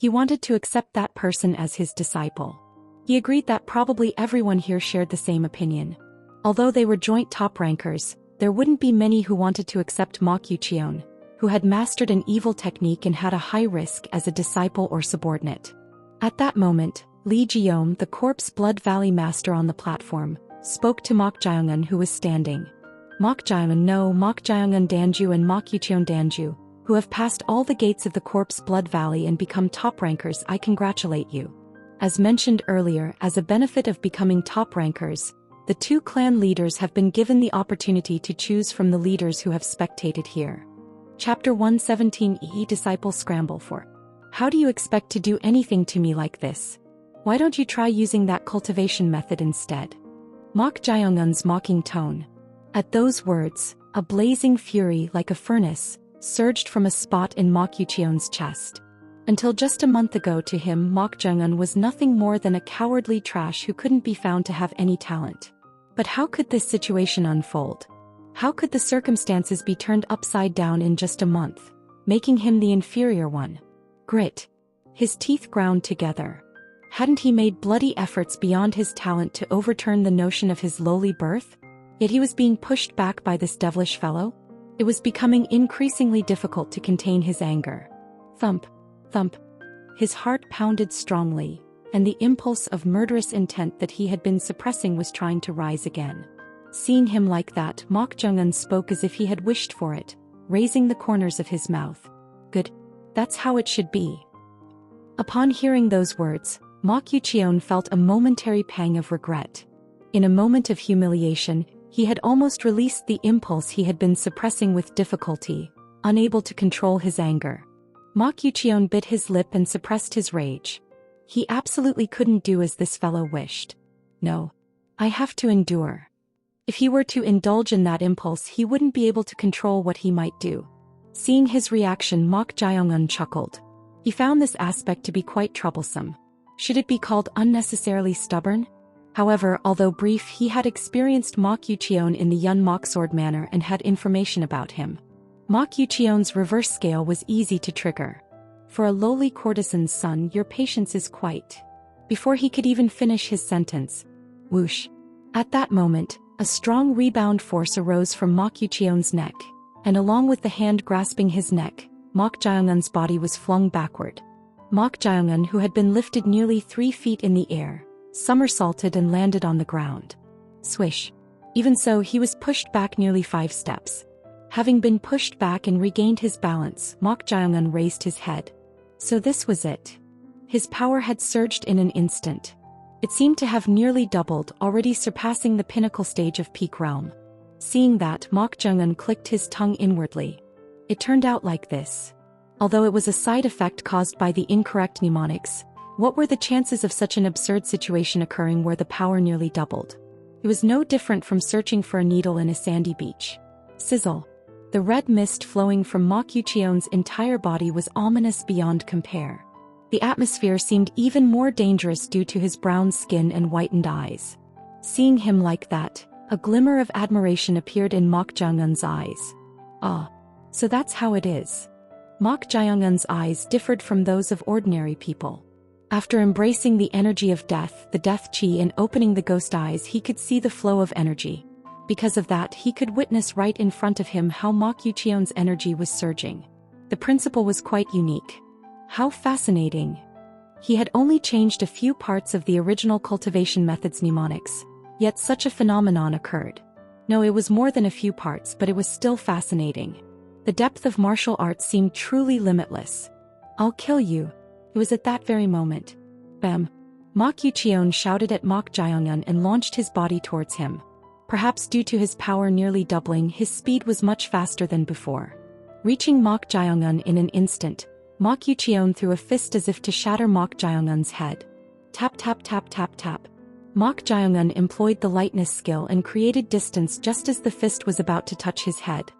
He wanted to accept that person as his disciple. He agreed that probably everyone here shared the same opinion. Although they were joint top rankers, there wouldn't be many who wanted to accept Ma Qiuqian, who had mastered an evil technique and had a high risk as a disciple or subordinate. At that moment, Li Jiom, the Corpse Blood Valley master on the platform, spoke to Mok Jiangun, who was standing. Mok Jiangun, no, Mok Jiangun Danju and Ma Qiuqian Danju, who have passed all the gates of the Corpse Blood Valley and become top rankers, I congratulate you. As mentioned earlier, as a benefit of becoming top rankers, the two clan leaders have been given the opportunity to choose from the leaders who have spectated here. Chapter 117 Disciple Scramble for. How do you expect to do anything to me like this? Why don't you try using that cultivation method instead? Mok Jiangun's mocking tone. At those words, a blazing fury like a furnace surged from a spot in Ma Qiuqian's chest. Until just a month ago to him, Mok Jiangun was nothing more than a cowardly trash who couldn't be found to have any talent. But how could this situation unfold? How could the circumstances be turned upside down in just a month, making him the inferior one? Grit. His teeth ground together. Hadn't he made bloody efforts beyond his talent to overturn the notion of his lowly birth? Yet he was being pushed back by this devilish fellow? It was becoming increasingly difficult to contain his anger. Thump. Thump. His heart pounded strongly, and the impulse of murderous intent that he had been suppressing was trying to rise again. Seeing him like that, Mok Jiangun spoke as if he had wished for it, raising the corners of his mouth. Good. That's how it should be. Upon hearing those words, Ma Qiuqian felt a momentary pang of regret. In a moment of humiliation, he had almost released the impulse he had been suppressing with difficulty, unable to control his anger. Ma Qiuqian bit his lip and suppressed his rage. He absolutely couldn't do as this fellow wished. No. I have to endure. If he were to indulge in that impulse, he wouldn't be able to control what he might do. Seeing his reaction, Mok Jiangun chuckled. He found this aspect to be quite troublesome. Should it be called unnecessarily stubborn? However, although brief, he had experienced Ma Qiuqian in the Yun Mok sword manner and had information about him. Ma Qiuqian's reverse scale was easy to trigger. For a lowly courtesan's son, your patience is quite. Before he could even finish his sentence. Whoosh. At that moment, a strong rebound force arose from Ma Qiuqian's neck, and along with the hand grasping his neck, Mok Jiangun's body was flung backward. Mok Jiangun, who had been lifted nearly 3 feet in the air, somersaulted and landed on the ground. Swish. Even so, he was pushed back nearly 5 steps. Having been pushed back and regained his balance, Mok Jiangun raised his head. So this was it. His power had surged in an instant. It seemed to have nearly doubled, already surpassing the pinnacle stage of peak realm. Seeing that, Mok Jiangun clicked his tongue inwardly. It turned out like this. Although it was a side effect caused by the incorrect mnemonics, what were the chances of such an absurd situation occurring where the power nearly doubled? It was no different from searching for a needle in a sandy beach. Sizzle. The red mist flowing from Ma Qiuqian's entire body was ominous beyond compare. The atmosphere seemed even more dangerous due to his brown skin and whitened eyes. Seeing him like that, a glimmer of admiration appeared in Mok Jiangun's eyes. Ah. So that's how it is. Mok Jiangun's eyes differed from those of ordinary people. After embracing the energy of death, the death chi, and opening the ghost eyes, he could see the flow of energy. Because of that, he could witness right in front of him how Ma Qiuqian's energy was surging. The principle was quite unique. How fascinating. He had only changed a few parts of the original cultivation method's mnemonics, yet such a phenomenon occurred. No, it was more than a few parts, but it was still fascinating. The depth of martial arts seemed truly limitless. I'll kill you. It was at that very moment. Bam. Ma Qiuqian shouted at Mok Jiangun and launched his body towards him. Perhaps due to his power nearly doubling, his speed was much faster than before. Reaching Mok Jiangun in an instant, Ma Qiuqian threw a fist as if to shatter Mok Jiangun's head. Tap tap tap tap tap. Mok Jiangun employed the lightness skill and created distance just as the fist was about to touch his head.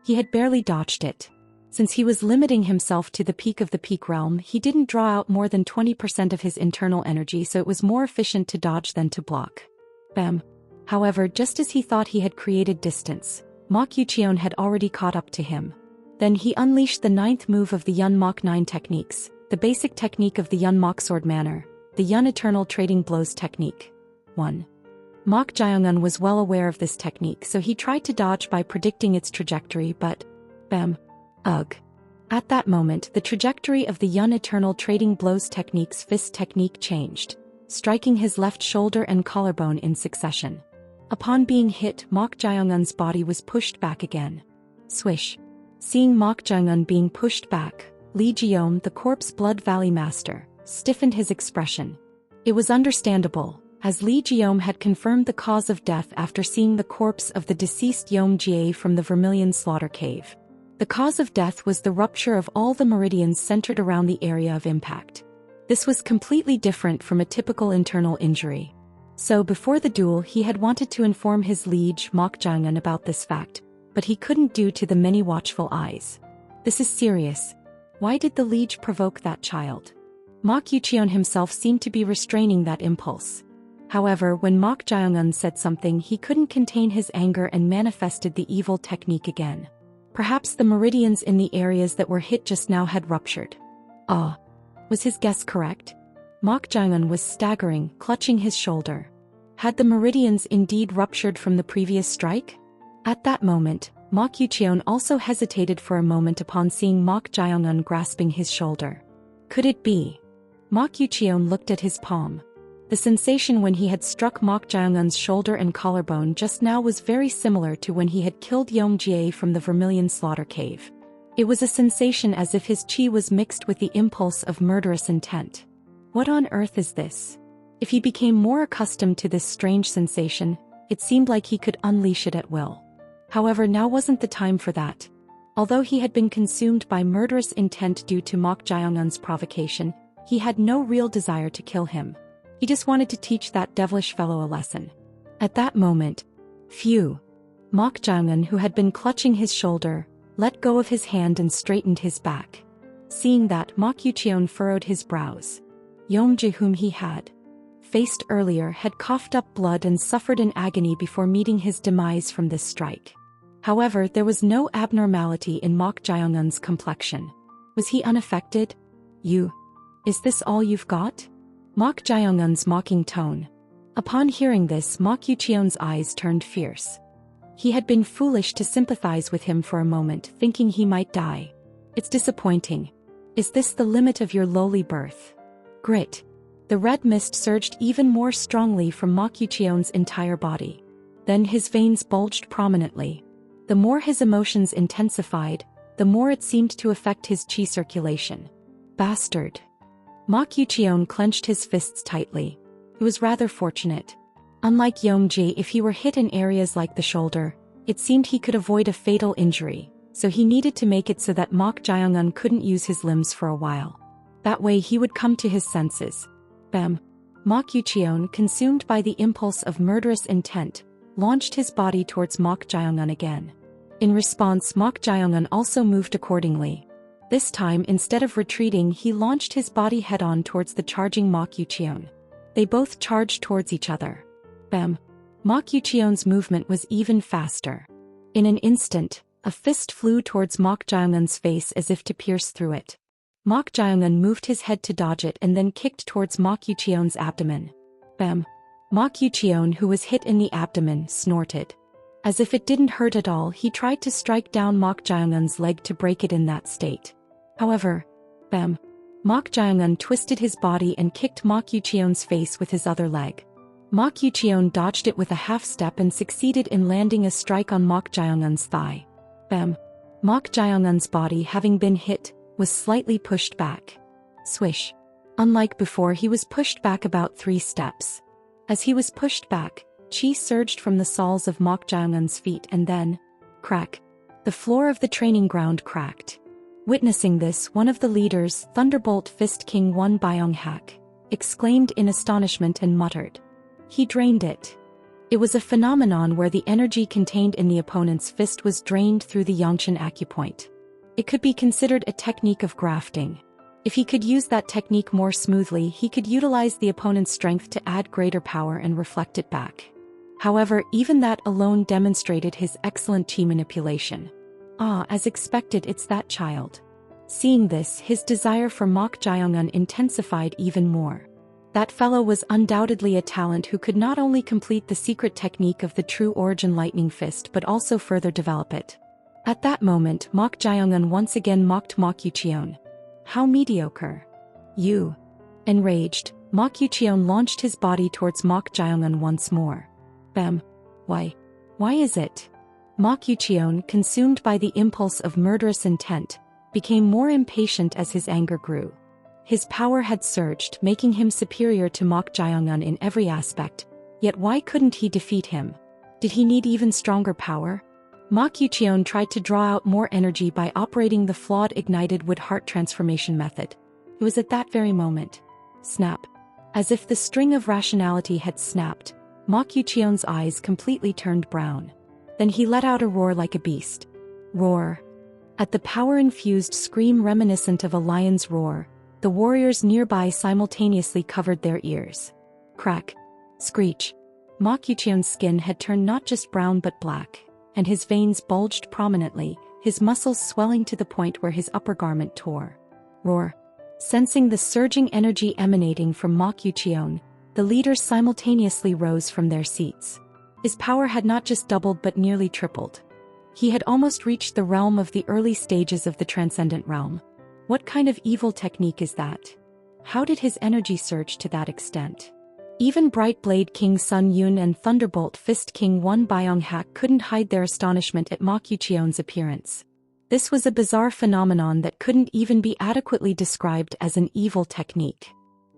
He had barely dodged it. Since he was limiting himself to the peak of the peak realm, he didn't draw out more than 20% of his internal energy, so it was more efficient to dodge than to block. Bam. However, just as he thought he had created distance, Ma Qiuqian had already caught up to him. Then he unleashed the 9th move of the Yun Mok 9 techniques, The basic technique of the Yun Moksword manner, the Yun Eternal Trading Blows technique. 1. Mok Jaeongun was well aware of this technique, so he tried to dodge by predicting its trajectory, but bam. Ugh. At that moment, the trajectory of the Yun Eternal Trading Blows technique's fist technique changed, striking his left shoulder and collarbone in succession. Upon being hit, Mok Jaeongun's body was pushed back again. Swish. Seeing Mok Jaeongun being pushed back, Lee Ji-young, the Corpse Blood Valley master, stiffened his expression. It was understandable, as Lee Ji-young had confirmed the cause of death after seeing the corpse of the deceased Yeom Jie from the Vermilion Slaughter Cave. The cause of death was the rupture of all the meridians centered around the area of impact. This was completely different from a typical internal injury. So before the duel, he had wanted to inform his liege Mok Jaeongun about this fact, but he couldn't due to the many watchful eyes. This is serious. Why did the liege provoke that child? Mok Yucheon himself seemed to be restraining that impulse. However, when Mok Jaeongun said something, he couldn't contain his anger and manifested the evil technique again. Perhaps the meridians in the areas that were hit just now had ruptured. Ah. Was his guess correct? Mok Jaeongun was staggering, clutching his shoulder. Had the meridians indeed ruptured from the previous strike? At that moment, Mok Yucheon also hesitated for a moment upon seeing Mok Jaeongun grasping his shoulder. Could it be? Mok Yucheon looked at his palm. The sensation when he had struck Mok Jaeongun's shoulder and collarbone just now was very similar to when he had killed Yeom Jie from the Vermilion Slaughter Cave. It was a sensation as if his chi was mixed with the impulse of murderous intent. What on earth is this? If he became more accustomed to this strange sensation, it seemed like he could unleash it at will. However, now wasn't the time for that. Although he had been consumed by murderous intent due to Mok Jaeongun's provocation, he had no real desire to kill him. He just wanted to teach that devilish fellow a lesson. At that moment, phew! Mok Jaeongun, who had been clutching his shoulder, let go of his hand and straightened his back. Seeing that, Mok Yucheon furrowed his brows. Yeom Jie, whom he had faced earlier, had coughed up blood and suffered in agony before meeting his demise from this strike. However, there was no abnormality in Mok Jaeongun's complexion. Was he unaffected? You? Is this all you've got? Mok Jaeongun's mocking tone. Upon hearing this, Mok Yucheon's eyes turned fierce. He had been foolish to sympathize with him for a moment, thinking he might die. It's disappointing. Is this the limit of your lowly birth? Grit. The red mist surged even more strongly from Mok Yucheon's entire body. Then his veins bulged prominently. The more his emotions intensified, the more it seemed to affect his chi circulation. Bastard. Mok Yucheon clenched his fists tightly. It was rather fortunate. Unlike Yeom Jie, if he were hit in areas like the shoulder, it seemed he could avoid a fatal injury, so he needed to make it so that Mok Jaeongun couldn't use his limbs for a while. That way he would come to his senses. Bam! Mok Yucheon, consumed by the impulse of murderous intent, launched his body towards Mok Jaeongun again. In response, Mok Jaeongun also moved accordingly. This time, instead of retreating, he launched his body head-on towards the charging Mok Yucheon. They both charged towards each other. Bam! Mok Yucheon's movement was even faster. In an instant, a fist flew towards Mok Jaeongun's face as if to pierce through it. Mok Jaeongun moved his head to dodge it and then kicked towards Mok Yucheon's abdomen. Bam! Mok Yucheon, who was hit in the abdomen, snorted. As if it didn't hurt at all, he tried to strike down Mok Jaeongun's leg to break it in that state. However, bam! Mok Jaeongun twisted his body and kicked Mok Yucheon's face with his other leg. Mok Yucheon dodged it with a half-step and succeeded in landing a strike on Mok Jaeongun's thigh. Bam! Mok Jaeongun's body, having been hit, was slightly pushed back. Swish! Unlike before, he was pushed back about 3 steps. As he was pushed back, chi surged from the soles of Mok Jaeongun's feet and then, crack! The floor of the training ground cracked. Witnessing this, one of the leaders, Thunderbolt Fist King Won Byung-hak, exclaimed in astonishment and muttered. He drained it. It was a phenomenon where the energy contained in the opponent's fist was drained through the Yongshan acupoint. It could be considered a technique of grafting. If he could use that technique more smoothly, he could utilize the opponent's strength to add greater power and reflect it back. However, even that alone demonstrated his excellent chi manipulation. Ah, as expected, it's that child. Seeing this, his desire for Mok Jiongun intensified even more. That fellow was undoubtedly a talent who could not only complete the secret technique of the True Origin Lightning Fist but also further develop it. At that moment, Mok Jiongun once again mocked Mok Yucheon. How mediocre. You. Enraged, Mok Yucheon launched his body towards Mok Jiongun once more. Bam. Why? Why is it? Mok Yucheon, consumed by the impulse of murderous intent, became more impatient as his anger grew. His power had surged, making him superior to Mok Jiongun in every aspect, yet why couldn't he defeat him? Did he need even stronger power? Mok Yucheon tried to draw out more energy by operating the flawed ignited wood heart transformation method. It was at that very moment. Snap. As if the string of rationality had snapped, Mok Yucheon's eyes completely turned brown. Then he let out a roar like a beast. Roar. At the power-infused scream reminiscent of a lion's roar, the warriors nearby simultaneously covered their ears. Crack. Screech. Mok Yucheon's skin had turned not just brown but black, and his veins bulged prominently, his muscles swelling to the point where his upper garment tore. Roar. Sensing the surging energy emanating from Mok Yucheon, the leaders simultaneously rose from their seats. His power had not just doubled but nearly tripled. He had almost reached the realm of the early stages of the Transcendent Realm. What kind of evil technique is that? How did his energy surge to that extent? Even Bright Blade King Sun Yun and Thunderbolt Fist King Won Byung-hak couldn't hide their astonishment at Mok Yucheon's appearance. This was a bizarre phenomenon that couldn't even be adequately described as an evil technique.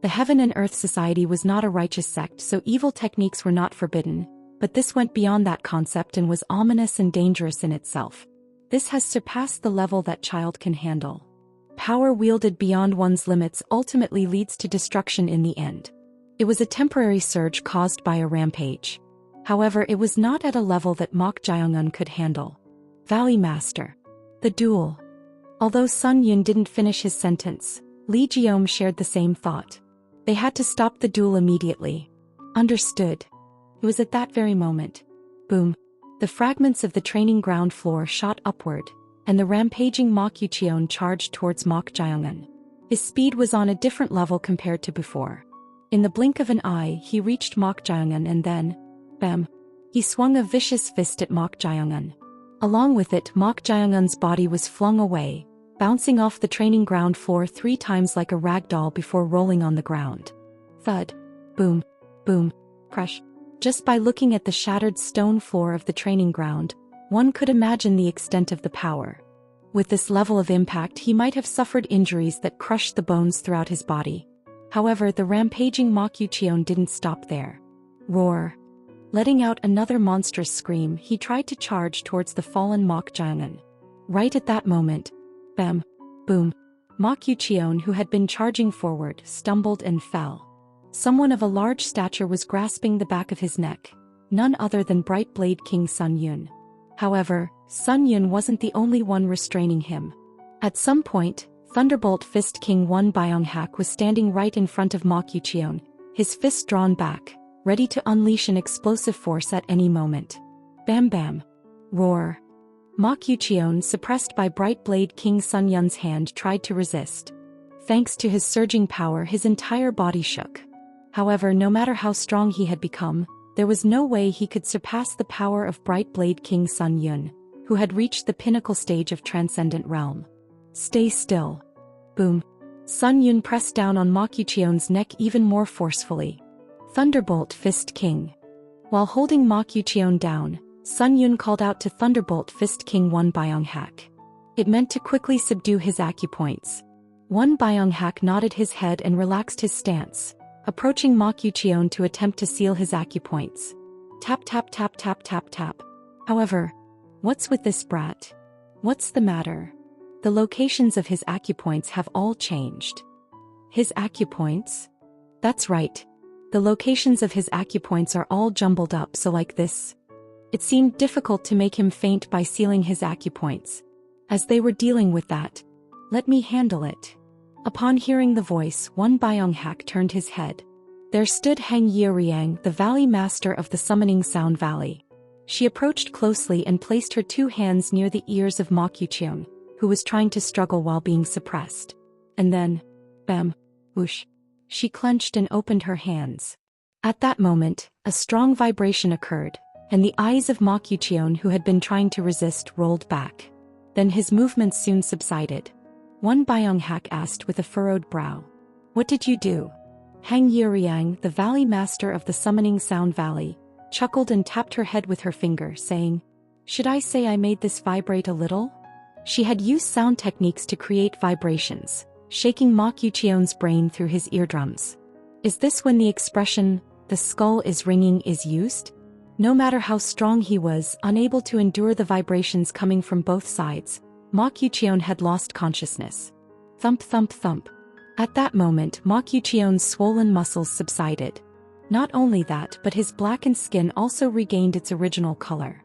The Heaven and Earth Society was not a righteous sect, so evil techniques were not forbidden, but this went beyond that concept and was ominous and dangerous in itself. This has surpassed the level that child can handle. Power wielded beyond one's limits ultimately leads to destruction in the end. It was a temporary surge caused by a rampage. However, it was not at a level that Mok Jiongun could handle. Valley Master. The duel. Although Sun Yun didn't finish his sentence, Lee Jiom shared the same thought. They had to stop the duel immediately. Understood. It was at that very moment. Boom. The fragments of the training ground floor shot upward, and the rampaging Mok Yucheon charged towards Mok Jiongun. His speed was on a different level compared to before. In the blink of an eye, he reached Mok Jiongun and then, bam, he swung a vicious fist at Mok Jiongun. Along with it, Mok Jiongun's body was flung away, bouncing off the training ground floor 3 times like a rag doll before rolling on the ground. Thud. Boom. Boom. Crush. Just by looking at the shattered stone floor of the training ground, one could imagine the extent of the power. With this level of impact, he might have suffered injuries that crushed the bones throughout his body. However, the rampaging Mok Yucheon didn't stop there. Roar. Letting out another monstrous scream, he tried to charge towards the fallen Mok Jiongun. Right at that moment, bam, boom, Mok Yucheon, who had been charging forward, stumbled and fell. Someone of a large stature was grasping the back of his neck, none other than Bright Blade King Sun Yun. However, Sun Yun wasn't the only one restraining him. At some point, Thunderbolt Fist King Won Byung-hak was standing right in front of Mok Yucheon, his fist drawn back, ready to unleash an explosive force at any moment. Bam bam. Roar. Mok Yucheon, suppressed by Bright Blade King Sun Yun's hand, tried to resist. Thanks to his surging power, his entire body shook. However, no matter how strong he had become, there was no way he could surpass the power of Bright Blade King Sun Yun, who had reached the pinnacle stage of Transcendent Realm. Stay still. Boom. Sun Yun pressed down on Mok Yucheon's neck even more forcefully. Thunderbolt Fist King. While holding Mok Yucheon down, Sun Yun called out to Thunderbolt Fist King Won Byung-hak. It meant to quickly subdue his acupoints. Won Byung-hak nodded his head and relaxed his stance, approaching Mok Yucheon to attempt to seal his acupoints. Tap tap tap tap tap tap. However, what's with this brat? What's the matter? The locations of his acupoints have all changed. His acupoints? That's right. The locations of his acupoints are all jumbled up, so like this. It seemed difficult to make him faint by sealing his acupoints. As they were dealing with that, let me handle it. Upon hearing the voice, Won Byung-hak turned his head. There stood Heng Yeoriang, the Valley Master of the Summoning Sound Valley. She approached closely and placed her 2 hands near the ears of Mok Yucheon, who was trying to struggle while being suppressed. And then, bam, whoosh. She clenched and opened her hands. At that moment, a strong vibration occurred, and the eyes of Ma Qiuqian, who had been trying to resist, rolled back. Then his movements soon subsided. One Byonghak asked with a furrowed brow. What did you do? Hang Yuriang, the valley master of the summoning sound valley, chuckled and tapped her head with her finger, saying, Should I say I made this vibrate a little? She had used sound techniques to create vibrations, shaking Ma Qiuqian's brain through his eardrums. Is this when the expression, the skull is ringing, is used? No matter how strong he was, unable to endure the vibrations coming from both sides, Ma Qiuqian had lost consciousness. Thump thump thump. At that moment Ma Qiuqian's swollen muscles subsided. Not only that, but his blackened skin also regained its original color.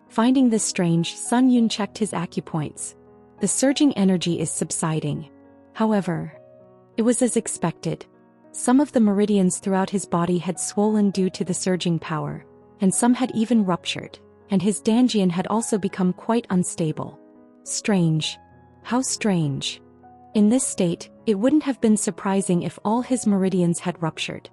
Finding this strange, Sun Yun checked his acupoints. The surging energy is subsiding. However, it was as expected. Some of the meridians throughout his body had swollen due to the surging power, and some had even ruptured, and his Danjian had also become quite unstable. Strange. How strange. In this state, it wouldn't have been surprising if all his meridians had ruptured.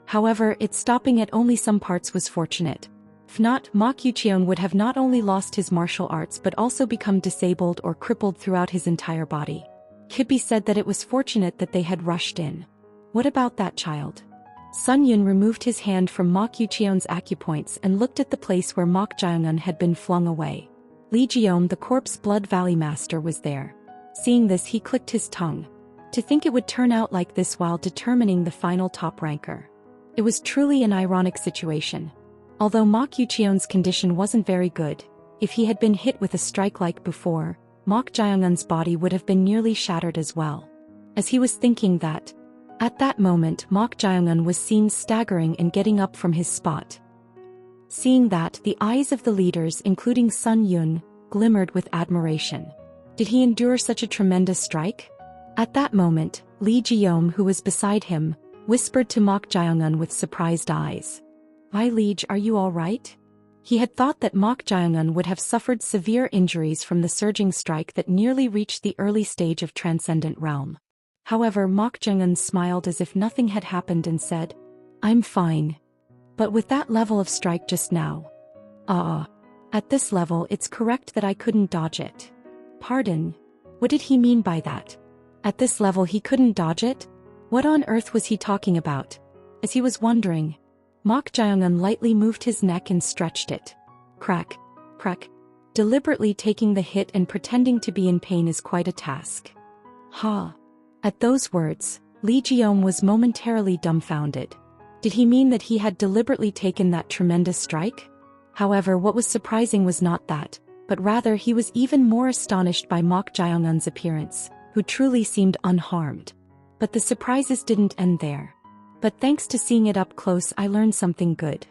However, its stopping at only some parts was fortunate. If not, Ma Qiuqian would have not only lost his martial arts but also become disabled or crippled throughout his entire body. Kibbe said that it was fortunate that they had rushed in. What about that child? Sun Yun removed his hand from Ma Qiuqian's acupoints and looked at the place where Mok Jiangun had been flung away. Li Jiom, the corpse blood valley master, was there. Seeing this, he clicked his tongue. To think it would turn out like this while determining the final top ranker. It was truly an ironic situation. Although Ma Qiuqian's condition wasn't very good, if he had been hit with a strike like before, Mok Jiangun's body would have been nearly shattered as well. As he was thinking that, at that moment Mok Jiangun was seen staggering and getting up from his spot. Seeing that, the eyes of the leaders, including Sun Yun, glimmered with admiration. Did he endure such a tremendous strike? At that moment, Li Jiom, who was beside him, whispered to Mok Jiangun with surprised eyes. "Why, Liege, are you all right?" He had thought that Mok Jiangun would have suffered severe injuries from the surging strike that nearly reached the early stage of Transcendent Realm. However, Mok Jiangun smiled as if nothing had happened and said, "I'm fine. But with that level of strike just now. At this level it's correct that I couldn't dodge it." Pardon? What did he mean by that? At this level he couldn't dodge it? What on earth was he talking about? As he was wondering, Mok Jiangun lightly moved his neck and stretched it. Crack, crack. Deliberately taking the hit and pretending to be in pain is quite a task. Ha! At those words, Li Jiom was momentarily dumbfounded. Did he mean that he had deliberately taken that tremendous strike? However, what was surprising was not that, but rather he was even more astonished by Mok Jiangun's appearance, who truly seemed unharmed. But the surprises didn't end there. But thanks to seeing it up close, I learned something good.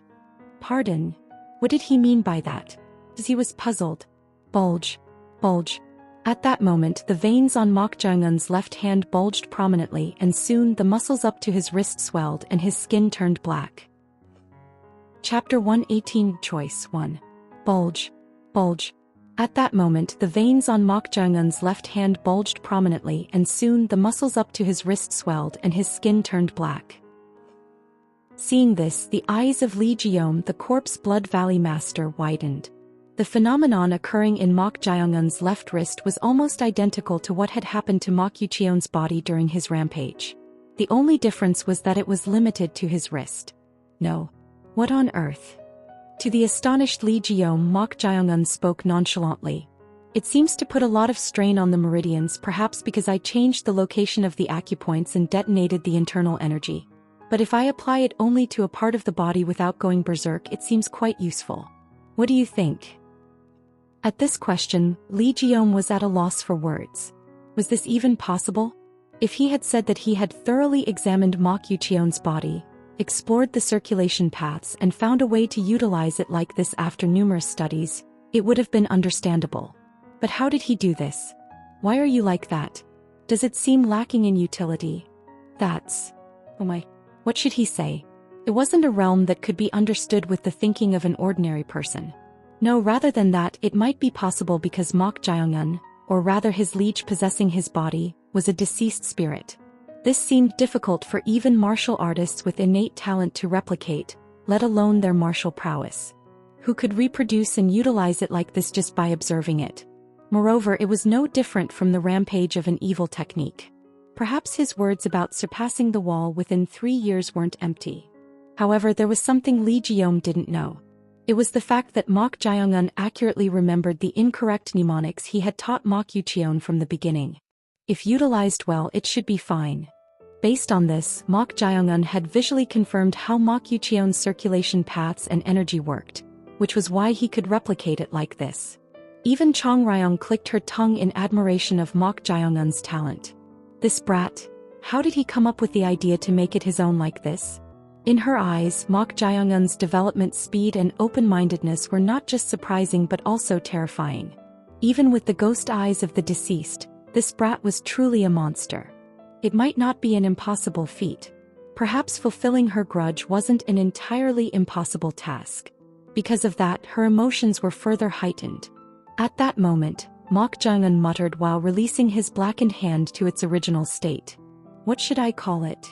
Pardon? What did he mean by that? As he was puzzled. Bulge. Bulge. At that moment the veins on Mok Jiangun's left hand bulged prominently, and soon the muscles up to his wrist swelled and his skin turned black. Chapter 118 Choice 1. Bulge. Bulge. At that moment the veins on Mok Jiangun's left hand bulged prominently, and soon the muscles up to his wrist swelled and his skin turned black. Seeing this, the eyes of Li Jiom, the corpse blood valley master, widened. The phenomenon occurring in Mok Jiangun's left wrist was almost identical to what had happened to Ma Qiuqian's body during his rampage. The only difference was that it was limited to his wrist. No. What on earth? To the astonished Li Jiom, Mok Jiangun spoke nonchalantly. "It seems to put a lot of strain on the meridians, perhaps because I changed the location of the acupoints and detonated the internal energy. But if I apply it only to a part of the body without going berserk, it seems quite useful. What do you think?" At this question, Li Jiom was at a loss for words. Was this even possible? If he had said that he had thoroughly examined Ma Qiuqian's body, explored the circulation paths and found a way to utilize it like this after numerous studies, it would have been understandable. But how did he do this? Why are you like that? Does it seem lacking in utility? That's... Oh my... What should he say? It wasn't a realm that could be understood with the thinking of an ordinary person. No, rather than that, it might be possible because Mok Jiangun, or rather his liege possessing his body, was a deceased spirit. This seemed difficult for even martial artists with innate talent to replicate, let alone their martial prowess. Who could reproduce and utilize it like this just by observing it? Moreover, it was no different from the rampage of an evil technique. Perhaps his words about surpassing the wall within 3 years weren't empty. However, there was something Li Jiom didn't know. It was the fact that Mok Jiangun accurately remembered the incorrect mnemonics he had taught Mok Yuqion from the beginning. If utilized well, it should be fine. Based on this, Mok Jiangun had visually confirmed how Mok Yuqion's circulation paths and energy worked, which was why he could replicate it like this. Even Chong Ryong clicked her tongue in admiration of Mok Jiangun's talent. This brat, how did he come up with the idea to make it his own like this? In her eyes, Mok Jiangun's development speed and open-mindedness were not just surprising but also terrifying. Even with the ghost eyes of the deceased, this brat was truly a monster. It might not be an impossible feat. Perhaps fulfilling her grudge wasn't an entirely impossible task. Because of that, her emotions were further heightened. At that moment, Mok Jiangun muttered while releasing his blackened hand to its original state. What should I call it?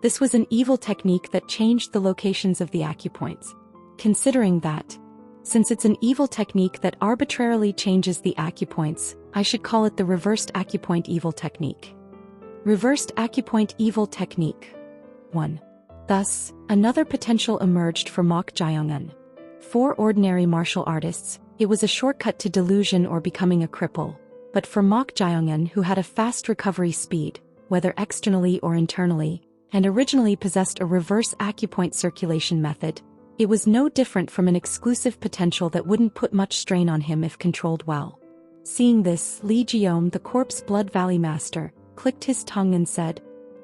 This was an evil technique that changed the locations of the acupoints. Considering that, since it's an evil technique that arbitrarily changes the acupoints, I should call it the Reversed Acupoint Evil Technique. Reversed Acupoint Evil Technique 1. Thus, another potential emerged for Mok Jiangun. For ordinary martial artists, it was a shortcut to delusion or becoming a cripple, but for Mok Jiangun, who had a fast recovery speed, whether externally or internally, and originally possessed a reverse acupoint circulation method, it was no different from an exclusive potential that wouldn't put much strain on him if controlled well. Seeing this, Li Jiom, the Corpse Blood Valley Master, clicked his tongue and said,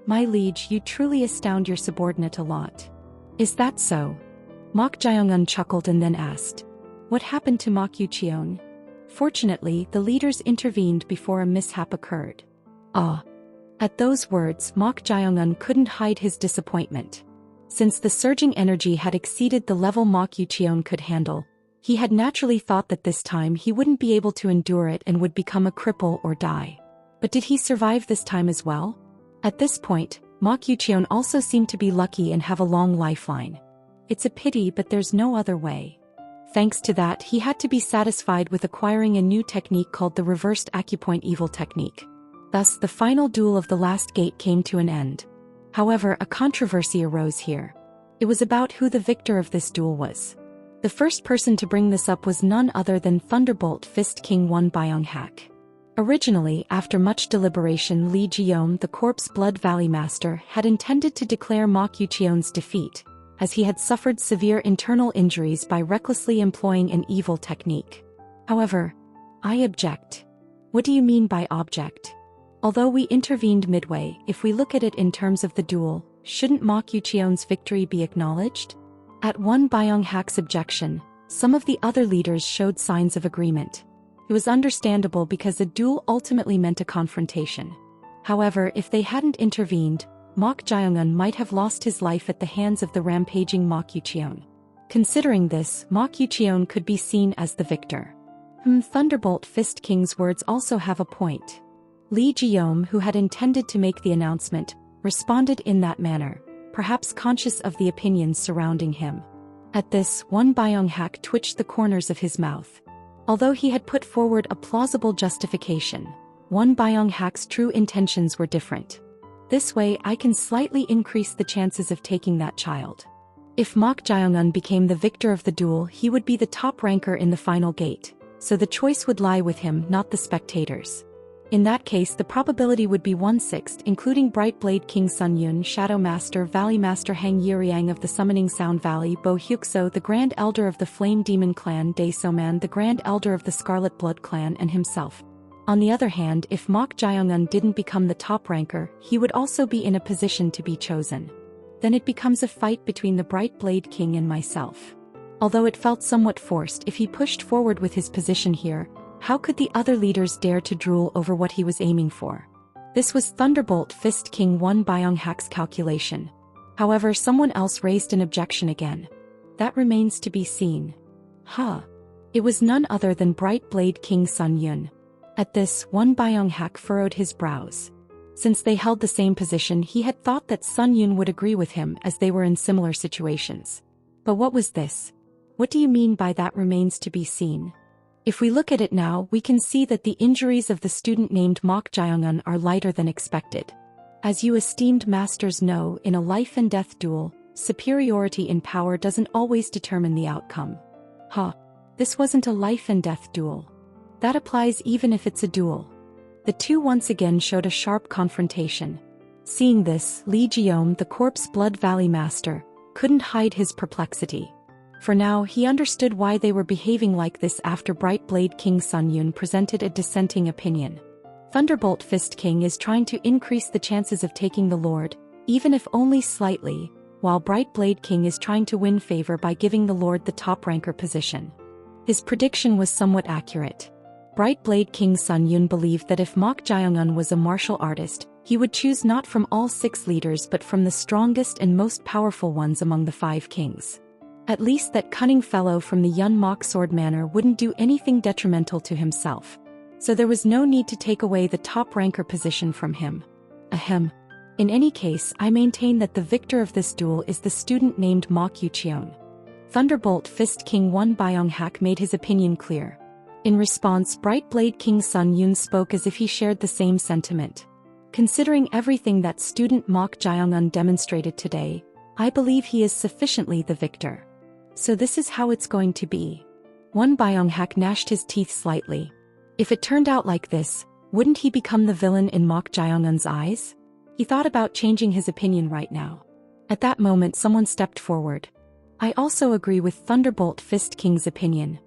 "My liege, you truly astound your subordinate a lot." "Is that so?" Mok Jiangun chuckled and then asked, "What happened to Mok Yuqion?" Fortunately, the leaders intervened before a mishap occurred. Ah! At those words, Mok Jiangun couldn't hide his disappointment. Since the surging energy had exceeded the level Mok Yuqion could handle, he had naturally thought that this time he wouldn't be able to endure it and would become a cripple or die. But did he survive this time as well? At this point, Mok Yuqion also seemed to be lucky and have a long lifeline. It's a pity, but there's no other way. Thanks to that, he had to be satisfied with acquiring a new technique called the Reversed Acupoint Evil Technique. Thus, the final duel of the last gate came to an end. However, a controversy arose here. It was about who the victor of this duel was. The first person to bring this up was none other than Thunderbolt Fist King Won Byung-hak. Originally, after much deliberation, Li Jiom, the Corpse Blood Valley Master, had intended to declare Mok Yuqion's defeat, as he had suffered severe internal injuries by recklessly employing an evil technique. However, I object. What do you mean by object? Although we intervened midway, if we look at it in terms of the duel, shouldn't Mok Yuqion's victory be acknowledged? At Won Byung-hak's objection, some of the other leaders showed signs of agreement. It was understandable because a duel ultimately meant a confrontation. However, if they hadn't intervened, Mok Jiangun might have lost his life at the hands of the rampaging Mok Yuqion. Considering this, Mok Yuqion could be seen as the victor. Thunderbolt Fist King's words also have a point. Li Jiom, who had intended to make the announcement, responded in that manner, perhaps conscious of the opinions surrounding him. At this, Won Byung-hak twitched the corners of his mouth. Although he had put forward a plausible justification, Won Byung-hak's true intentions were different. This way, I can slightly increase the chances of taking that child. If Mok Jiangun became the victor of the duel, he would be the top ranker in the final gate, so the choice would lie with him, not the spectators. In that case, the probability would be 1/6, including Bright Blade King Sun Yun, Shadow Master, Valley Master Hang Yiriang of the Summoning Sound Valley, Bo Hyukso, the Grand Elder of the Flame Demon Clan, Dae Soman, the Grand Elder of the Scarlet Blood Clan, and himself. On the other hand, if Mok Jiangun didn't become the top ranker, he would also be in a position to be chosen. Then it becomes a fight between the Bright Blade King and myself. Although it felt somewhat forced if he pushed forward with his position here, how could the other leaders dare to drool over what he was aiming for? This was Thunderbolt Fist King Won Byung-hak's calculation. However, someone else raised an objection again. That remains to be seen. It was none other than Bright Blade King Sun Yun. At this, Won Byung-hak furrowed his brows. Since they held the same position, he had thought that Sun Yun would agree with him as they were in similar situations. But what was this? What do you mean by that remains to be seen? If we look at it now, we can see that the injuries of the student named Mok Jae-eun are lighter than expected. As you esteemed masters know, in a life-and-death duel, superiority in power doesn't always determine the outcome. This wasn't a life-and-death duel. That applies even if it's a duel. The two once again showed a sharp confrontation. Seeing this, Lee Ji-yeom, the Corpse Blood Valley master, couldn't hide his perplexity. For now, he understood why they were behaving like this after Bright Blade King Sun Yun presented a dissenting opinion. Thunderbolt Fist King is trying to increase the chances of taking the Lord, even if only slightly, while Bright Blade King is trying to win favor by giving the Lord the top ranker position. His prediction was somewhat accurate. Bright Blade King Sun Yun believed that if Mok Jae-eun was a martial artist, he would choose not from all 6 leaders but from the strongest and most powerful ones among the 5 kings. At least that cunning fellow from the Yun Mok Sword Manor wouldn't do anything detrimental to himself. So there was no need to take away the top ranker position from him. In any case, I maintain that the victor of this duel is the student named Mok Yucheon. Thunderbolt Fist King Won Byung-hak made his opinion clear. In response, Bright Blade King Sun Yun spoke as if he shared the same sentiment. Considering everything that student Mok Jae-eun demonstrated today, I believe he is sufficiently the victor. So this is how it's going to be. Won Byung-hak gnashed his teeth slightly. If it turned out like this, wouldn't he become the villain in Mok Jae-eun's eyes? He thought about changing his opinion right now. At that moment, someone stepped forward. I also agree with Thunderbolt Fist King's opinion.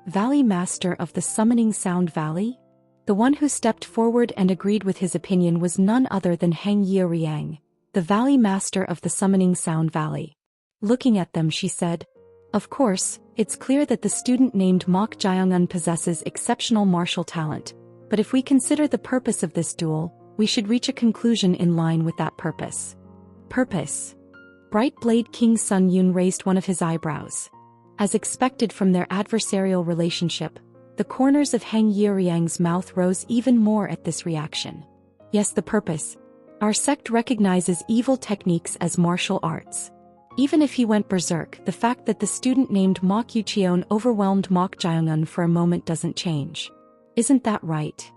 Valley Master of the Summoning Sound Valley? The one who stepped forward and agreed with his opinion was none other than Hang Yeoriang, the Valley Master of the Summoning Sound Valley. Looking at them, she said, "Of course, it's clear that the student named Mok Jae-eun possesses exceptional martial talent, but if we consider the purpose of this duel, we should reach a conclusion in line with that purpose." Purpose? Bright Blade King Sun Yun raised one of his eyebrows. As expected from their adversarial relationship, the corners of Hang Yeoriang's mouth rose even more at this reaction. Yes, the purpose. Our sect recognizes evil techniques as martial arts. Even if he went berserk, the fact that the student named Mok Yucheon overwhelmed Mok Jae-eun for a moment doesn't change. Isn't that right?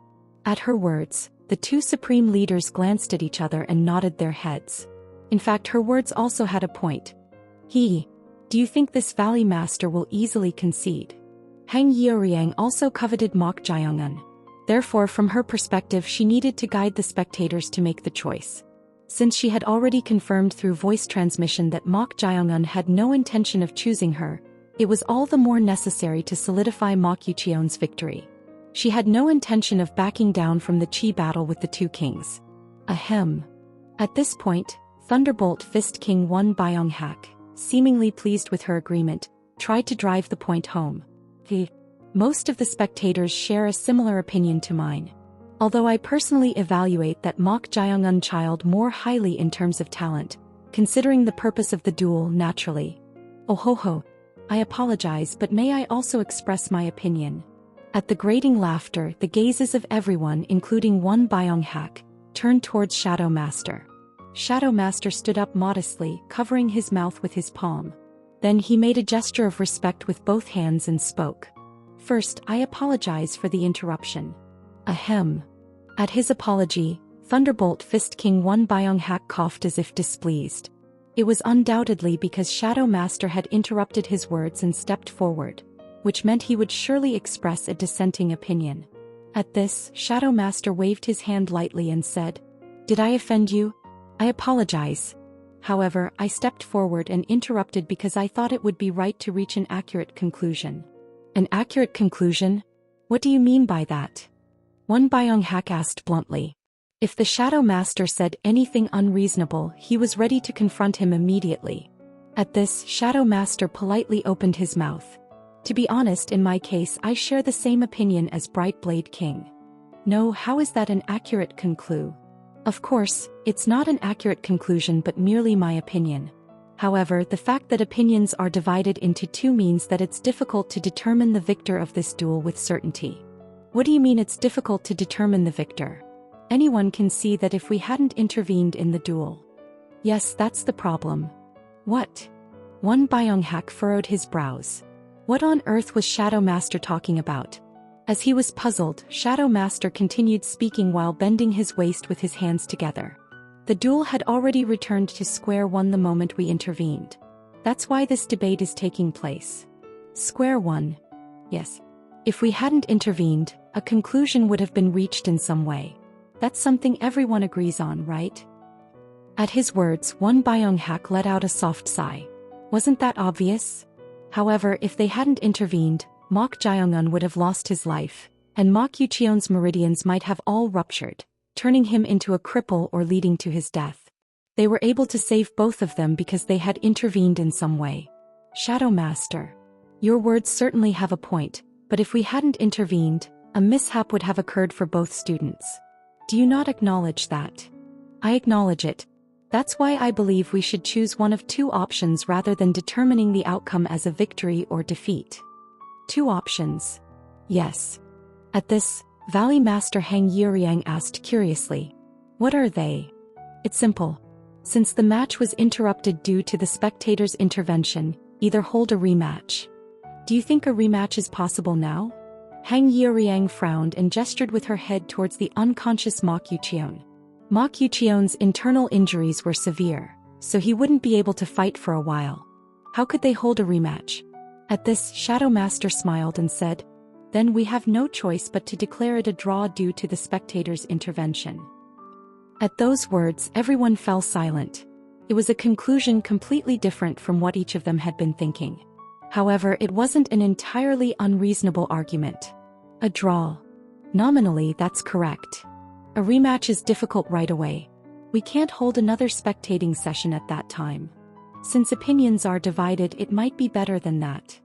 At her words, the 2 supreme leaders glanced at each other and nodded their heads. In fact, her words also had a point. Do you think this Valley Master will easily concede? Hang Yeoriang also coveted Mok Jae-eun. Therefore, from her perspective, she needed to guide the spectators to make the choice. Since she had already confirmed through voice transmission that Mok Jae-eun had no intention of choosing her, it was all the more necessary to solidify Mok Yucheon's victory. She had no intention of backing down from the chi battle with the 2 kings. At this point, Thunderbolt Fist King Won Byung-hak, seemingly pleased with her agreement, tried to drive the point home. Most of the spectators share a similar opinion to mine. Although I personally evaluate that Mok Jae-eun child more highly in terms of talent, considering the purpose of the duel naturally. I apologize, but may I also express my opinion? At the grating laughter, the gazes of everyone, including Won Byung-hak, turned towards Shadow Master. Shadow Master stood up modestly, covering his mouth with his palm. Then he made a gesture of respect with both hands and spoke. "First, I apologize for the interruption." At his apology, Thunderbolt Fist King Won Byung-hak coughed as if displeased. It was undoubtedly because Shadow Master had interrupted his words and stepped forward, which meant he would surely express a dissenting opinion. At this, Shadow Master waved his hand lightly and said, "Did I offend you? I apologize. However, I stepped forward and interrupted because I thought it would be right to reach an accurate conclusion." An accurate conclusion? What do you mean by that? Won Byung-hak asked bluntly. If the Shadow Master said anything unreasonable, he was ready to confront him immediately. At this, Shadow Master politely opened his mouth. "To be honest, in my case, I share the same opinion as Bright Blade King." "No, how is that an accurate conclusion?" "Of course, it's not an accurate conclusion but merely my opinion. However, the fact that opinions are divided into 2 means that it's difficult to determine the victor of this duel with certainty." What do you mean it's difficult to determine the victor? Anyone can see that if we hadn't intervened in the duel. Yes, that's the problem. What? Won Byung-hak furrowed his brows. What on earth was Shadow Master talking about? As he was puzzled, Shadow Master continued speaking while bending his waist with his hands together. The duel had already returned to square one the moment we intervened. That's why this debate is taking place. Square one. Yes. If we hadn't intervened, a conclusion would have been reached in some way. That's something everyone agrees on, right? At his words, Won Byung-hak let out a soft sigh. Wasn't that obvious? However, if they hadn't intervened, Mok Jae-eun would have lost his life, and Mok Yucheon's meridians might have all ruptured, turning him into a cripple or leading to his death. They were able to save both of them because they had intervened in some way. Shadow Master. Your words certainly have a point, but if we hadn't intervened, a mishap would have occurred for both students. Do you not acknowledge that? I acknowledge it. That's why I believe we should choose one of two options rather than determining the outcome as a victory or defeat. Two options. Yes. At this, Valley Master Hang Yeoriang asked curiously. What are they? It's simple. Since the match was interrupted due to the spectators' intervention, either hold a rematch. Do you think a rematch is possible now? Hang Yeoriang frowned and gestured with her head towards the unconscious Mok Yucheon. Mok Yucheon's internal injuries were severe, so he wouldn't be able to fight for a while. How could they hold a rematch? At this, Shadow Master smiled and said, Then we have no choice but to declare it a draw due to the spectators' intervention. At those words, everyone fell silent. It was a conclusion completely different from what each of them had been thinking. However, it wasn't an entirely unreasonable argument. A draw. Nominally, that's correct. A rematch is difficult right away. We can't hold another spectating session at that time. Since opinions are divided, it might be better than that.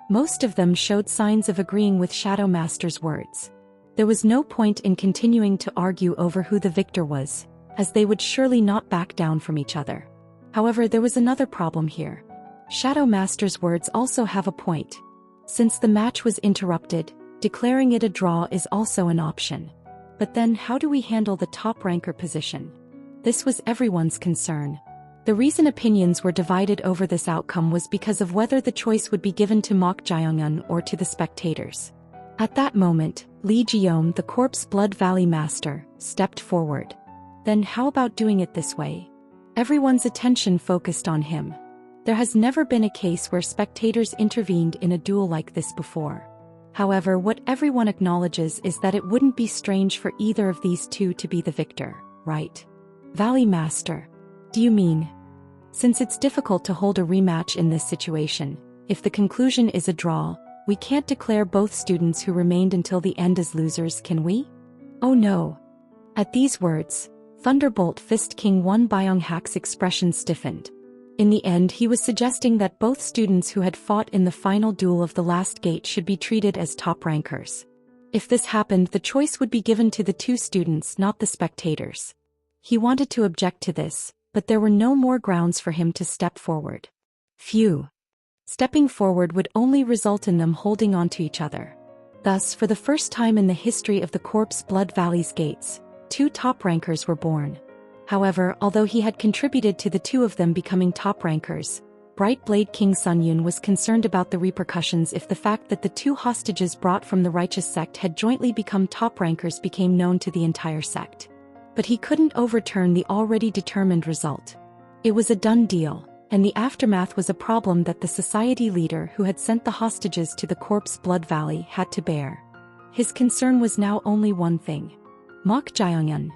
Most of them showed signs of agreeing with Shadow Master's words. There was no point in continuing to argue over who the victor was, as they would surely not back down from each other. However, there was another problem here. Shadow Master's words also have a point. Since the match was interrupted, declaring it a draw is also an option. But then how do we handle the top ranker position? This was everyone's concern. The reason opinions were divided over this outcome was because of whether the choice would be given to Mok Jae-eun or to the spectators. At that moment, Lee Ji-yeom, the Corpse Blood Valley Master, stepped forward. Then how about doing it this way? Everyone's attention focused on him. There has never been a case where spectators intervened in a duel like this before. However, what everyone acknowledges is that it wouldn't be strange for either of these two to be the victor, right? Valley Master. Do you mean? Since it's difficult to hold a rematch in this situation, if the conclusion is a draw, we can't declare both students who remained until the end as losers, can we? Oh no. At these words, Thunderbolt Fist King Won Byung-hak's expression stiffened. In the end, he was suggesting that both students who had fought in the final duel of the last gate should be treated as top rankers. If this happened, the choice would be given to the two students, not the spectators. He wanted to object to this, but there were no more grounds for him to step forward. Phew. Stepping forward would only result in them holding on to each other. Thus, for the first time in the history of the Corpse Blood Valley's gates, two top rankers were born. However, although he had contributed to the two of them becoming top rankers, Bright Blade King Sun Yun was concerned about the repercussions if the fact that the two hostages brought from the righteous sect had jointly become top rankers became known to the entire sect. But he couldn't overturn the already determined result. It was a done deal, and the aftermath was a problem that the society leader who had sent the hostages to the Corpse Blood Valley had to bear. His concern was now only one thing. Mok Jae-eun.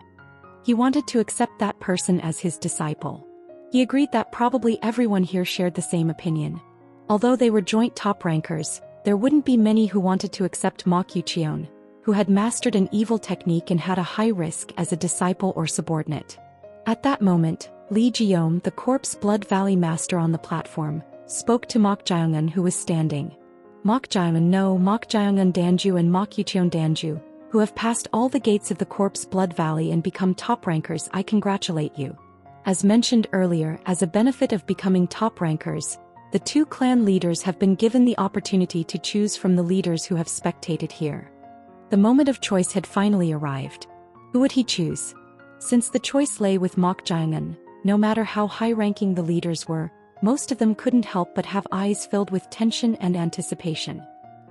He wanted to accept that person as his disciple. He agreed that probably everyone here shared the same opinion. Although they were joint top rankers, there wouldn't be many who wanted to accept Mok Yucheon, who had mastered an evil technique and had a high risk as a disciple or subordinate. At that moment, Lee Ji-yeom, the Corpse Blood Valley Master on the platform, spoke to Mok Jae-eun, who was standing. Mok Jae-eun, no, Mok Jae-eun Danju and Mok Yucheon Danju, who have passed all the gates of the Corpse Blood Valley and become top rankers, I congratulate you. As mentioned earlier, as a benefit of becoming top rankers, the two clan leaders have been given the opportunity to choose from the leaders who have spectated here. The moment of choice had finally arrived. Who would he choose? Since the choice lay with Mok Jiangun, no matter how high-ranking the leaders were, most of them couldn't help but have eyes filled with tension and anticipation.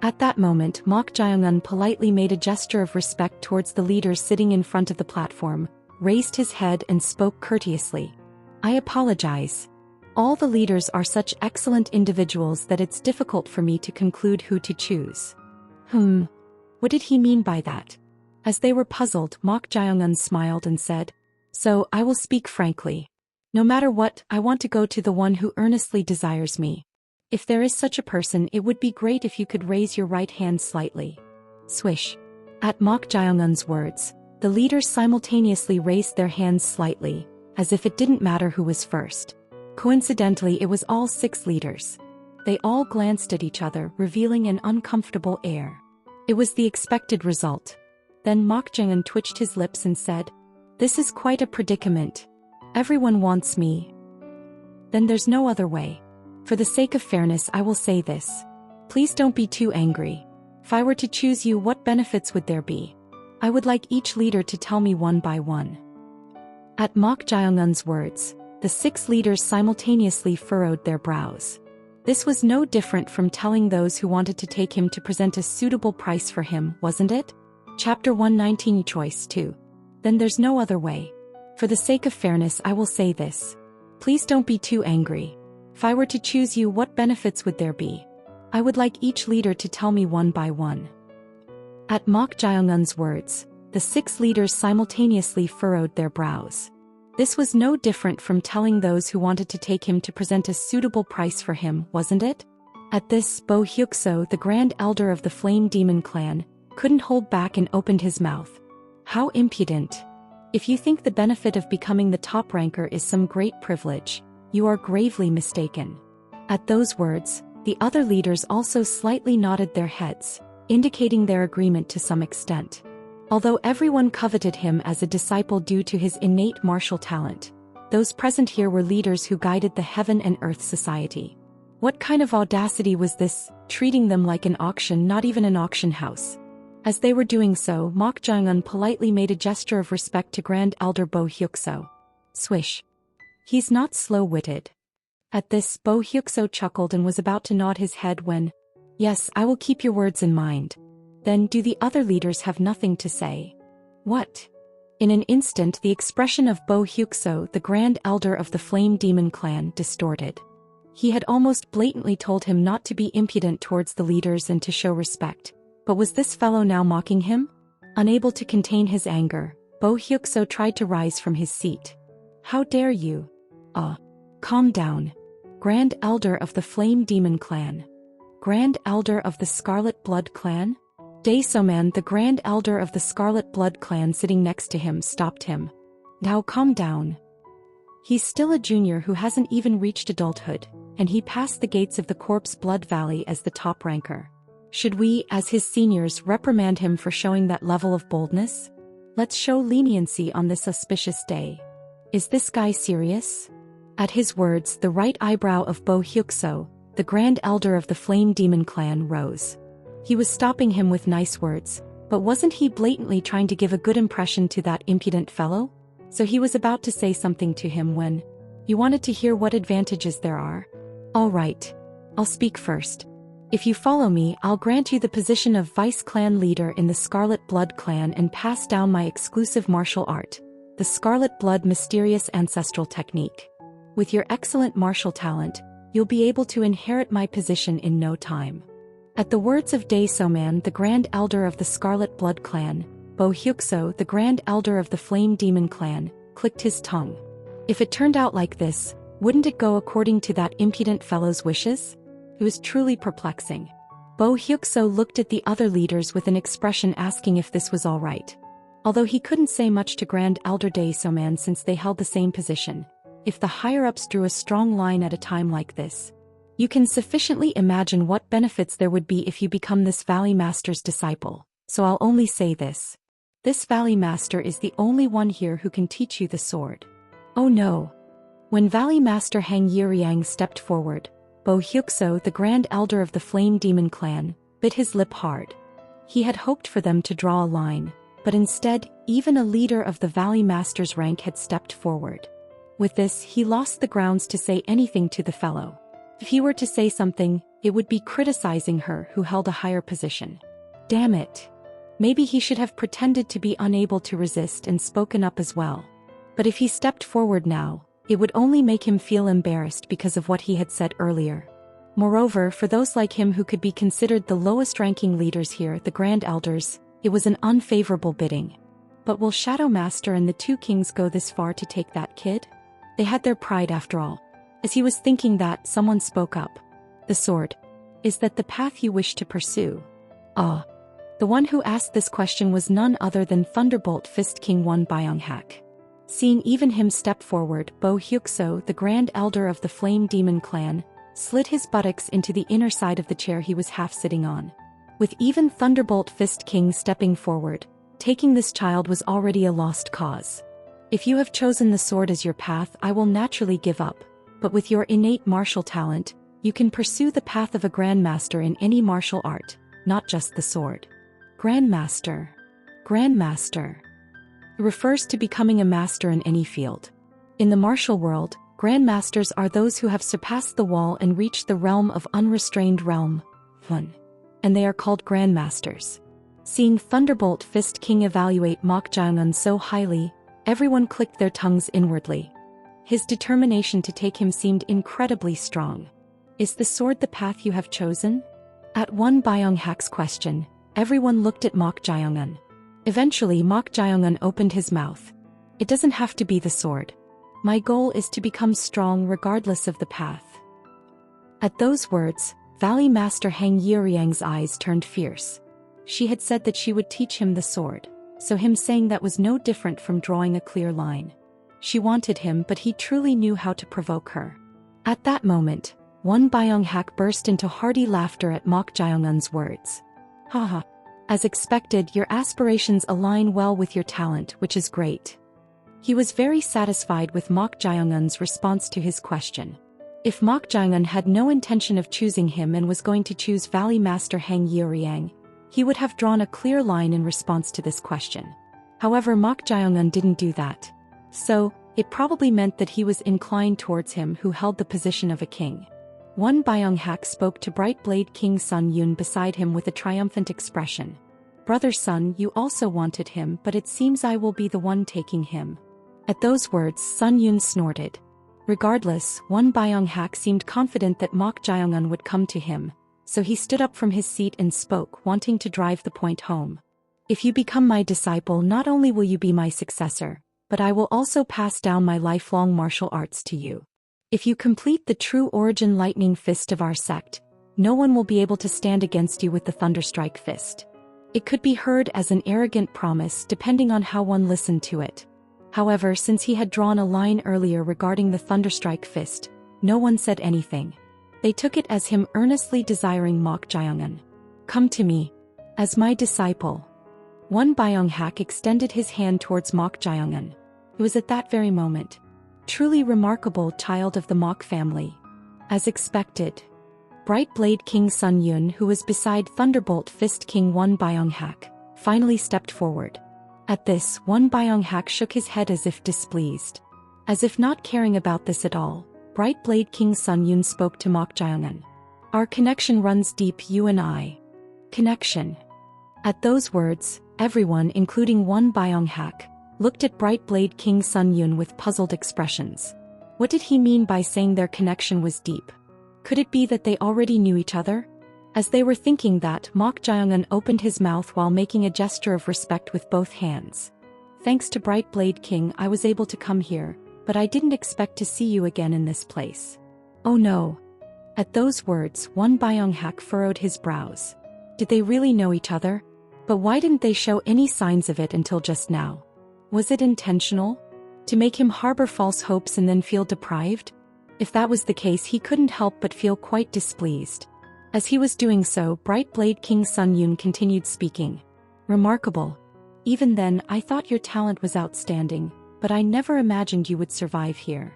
At that moment, Mok Jiangun politely made a gesture of respect towards the leaders sitting in front of the platform, raised his head and spoke courteously. I apologize. All the leaders are such excellent individuals that it's difficult for me to conclude who to choose. What did he mean by that? As they were puzzled, Mok Jiangun smiled and said, So, I will speak frankly. No matter what, I want to go to the one who earnestly desires me. If there is such a person, it would be great if you could raise your right hand slightly. Swish. At Mok Jiangun's words, the leaders simultaneously raised their hands slightly, as if it didn't matter who was first. Coincidentally, it was all 6 leaders. They all glanced at each other, revealing an uncomfortable air. It was the expected result. Then Mok Jiangun twitched his lips and said, This is quite a predicament. Everyone wants me. Then there's no other way. For the sake of fairness, I will say this. Please don't be too angry. If I were to choose you, what benefits would there be? I would like each leader to tell me one by one. At Mok Jiangun's words, the 6 leaders simultaneously furrowed their brows. This was no different from telling those who wanted to take him to present a suitable price for him, wasn't it? Chapter 119 Choice 2. Then there's no other way. For the sake of fairness, I will say this. Please don't be too angry. If I were to choose you, what benefits would there be? I would like each leader to tell me one by one. At Mok Jiangun's words, the 6 leaders simultaneously furrowed their brows. This was no different from telling those who wanted to take him to present a suitable price for him, wasn't it? At this, Bo Hyukso, the Grand Elder of the Flame Demon Clan, couldn't hold back and opened his mouth. How impudent. If you think the benefit of becoming the top ranker is some great privilege, you are gravely mistaken. At those words, the other leaders also slightly nodded their heads, indicating their agreement to some extent. Although everyone coveted him as a disciple due to his innate martial talent, those present here were leaders who guided the Heaven and Earth Society. What kind of audacity was this, treating them like an auction, not even an auction house? As they were doing so, Mok Jiangun politely made a gesture of respect to Grand Elder Bo Hyukso. Swish. He's not slow-witted. At this, Bo Hyukso chuckled and was about to nod his head when, Yes, I will keep your words in mind. Then do the other leaders have nothing to say? What? In an instant, the expression of Bo Hyukso, the Grand Elder of the Flame Demon Clan, distorted. He had almost blatantly told him not to be impudent towards the leaders and to show respect. But was this fellow now mocking him? Unable to contain his anger, Bo Hyukso tried to rise from his seat. How dare you? Calm down. Grand Elder of the Flame Demon Clan. Grand Elder of the Scarlet Blood Clan? Daesoman, the Grand Elder of the Scarlet Blood Clan sitting next to him, stopped him. Now calm down. He's still a junior who hasn't even reached adulthood, and he passed the gates of the Corpse Blood Valley as the top ranker. Should we, as his seniors, reprimand him for showing that level of boldness? Let's show leniency on this auspicious day. Is this guy serious? At his words, the right eyebrow of Bo Hyukso, the Grand Elder of the Flame Demon Clan, rose. He was stopping him with nice words, but wasn't he blatantly trying to give a good impression to that impudent fellow? So he was about to say something to him when, You wanted to hear what advantages there are? All right. I'll speak first. If you follow me, I'll grant you the position of Vice Clan Leader in the Scarlet Blood Clan and pass down my exclusive martial art, the Scarlet Blood Mysterious Ancestral Technique. With your excellent martial talent, you'll be able to inherit my position in no time. At the words of Daesoman, the Grand Elder of the Scarlet Blood Clan, Bo Hyukso, the Grand Elder of the Flame Demon Clan, clicked his tongue. If it turned out like this, wouldn't it go according to that impudent fellow's wishes? It was truly perplexing. Bo Hyukso looked at the other leaders with an expression asking if this was all right. Although he couldn't say much to Grand Elder Daesoman since they held the same position, if the higher-ups drew a strong line at a time like this, you can sufficiently imagine what benefits there would be if you become this Valley Master's disciple, so I'll only say this. This Valley Master is the only one here who can teach you the sword. Oh no. When Valley Master Hang Yiriang stepped forward, Bo Hyukso, the Grand Elder of the Flame Demon Clan, bit his lip hard. He had hoped for them to draw a line, but instead, even a leader of the Valley Master's rank had stepped forward. With this, he lost the grounds to say anything to the fellow. If he were to say something, it would be criticizing her who held a higher position. Damn it. Maybe he should have pretended to be unable to resist and spoken up as well. But if he stepped forward now, it would only make him feel embarrassed because of what he had said earlier. Moreover, for those like him who could be considered the lowest-ranking leaders here, the Grand Elders, it was an unfavorable bidding. But will Shadow Master and the two kings go this far to take that kid? They had their pride after all. As he was thinking that, someone spoke up. The sword. Is that the path you wish to pursue? Ah. The one who asked this question was none other than Thunderbolt Fist King Won Byung-hak. Seeing even him step forward, Bo Hyuk-so, the Grand Elder of the Flame Demon clan, slid his buttocks into the inner side of the chair he was half sitting on. With even Thunderbolt Fist King stepping forward, taking this child was already a lost cause. If you have chosen the sword as your path, I will naturally give up, but with your innate martial talent, you can pursue the path of a grandmaster in any martial art, not just the sword. Grandmaster. Grandmaster. It refers to becoming a master in any field. In the martial world, grandmasters are those who have surpassed the wall and reached the realm of unrestrained realm, and they are called grandmasters. Seeing Thunderbolt Fist King evaluate Mok Jae-un so highly, everyone clicked their tongues inwardly. His determination to take him seemed incredibly strong. Is the sword the path you have chosen? At Won Byung-hak's question, everyone looked at Mok Jae-un. Eventually Mok Jae-un opened his mouth. It doesn't have to be the sword. My goal is to become strong regardless of the path. At those words, Valley Master Hang Yeoryang's eyes turned fierce. She had said that she would teach him the sword, so him saying that was no different from drawing a clear line. She wanted him, but he truly knew how to provoke her. At that moment, Won Byung-hak burst into hearty laughter at Mok Jae-un's words. Haha. As expected, your aspirations align well with your talent, which is great. He was very satisfied with Mok Jae-un's response to his question. If Mok Jae-un had no intention of choosing him and was going to choose Valley Master Hang Yeoryang, he would have drawn a clear line in response to this question. However, Mok Jae-un didn't do that. So, it probably meant that he was inclined towards him who held the position of a king. Won Byung-hak spoke to Bright Blade King Sun Yun beside him with a triumphant expression. Brother Sun, you also wanted him, but it seems I will be the one taking him. At those words, Sun Yun snorted. Regardless, Won Byung-hak seemed confident that Mok Jae-un would come to him, so he stood up from his seat and spoke, wanting to drive the point home. If you become my disciple, not only will you be my successor, but I will also pass down my lifelong martial arts to you. If you complete the true origin lightning fist of our sect, no one will be able to stand against you with the Thunderstrike fist. It could be heard as an arrogant promise depending on how one listened to it. However, since he had drawn a line earlier regarding the Thunderstrike fist, no one said anything. They took it as him earnestly desiring Mok Jae-un. Come to me. As my disciple. Won Byung-hak extended his hand towards Mok Jae-un. It was at that very moment. Truly remarkable child of the Mok family. As expected. Bright Blade King Sun Yun, who was beside Thunderbolt Fist King Won Byung-hak, finally stepped forward. At this, Won Byung-hak shook his head as if displeased. As if not caring about this at all, Bright Blade King Sun Yun spoke to Mok Jae-un. Our connection runs deep, you and I. Connection. At those words, everyone, including Won Byung-hak, looked at Bright Blade King Sun Yun with puzzled expressions. What did he mean by saying their connection was deep? Could it be that they already knew each other? As they were thinking that, Mok Jae-un opened his mouth while making a gesture of respect with both hands. Thanks to Bright Blade King, I was able to come here, but I didn't expect to see you again in this place. Oh no. At those words, Won Byung-hak furrowed his brows. Did they really know each other? But why didn't they show any signs of it until just now? Was it intentional? To make him harbor false hopes and then feel deprived? If that was the case, he couldn't help but feel quite displeased. As he was doing so, Bright Blade King Sun Yun continued speaking. Remarkable. Even then, I thought your talent was outstanding, but I never imagined you would survive here.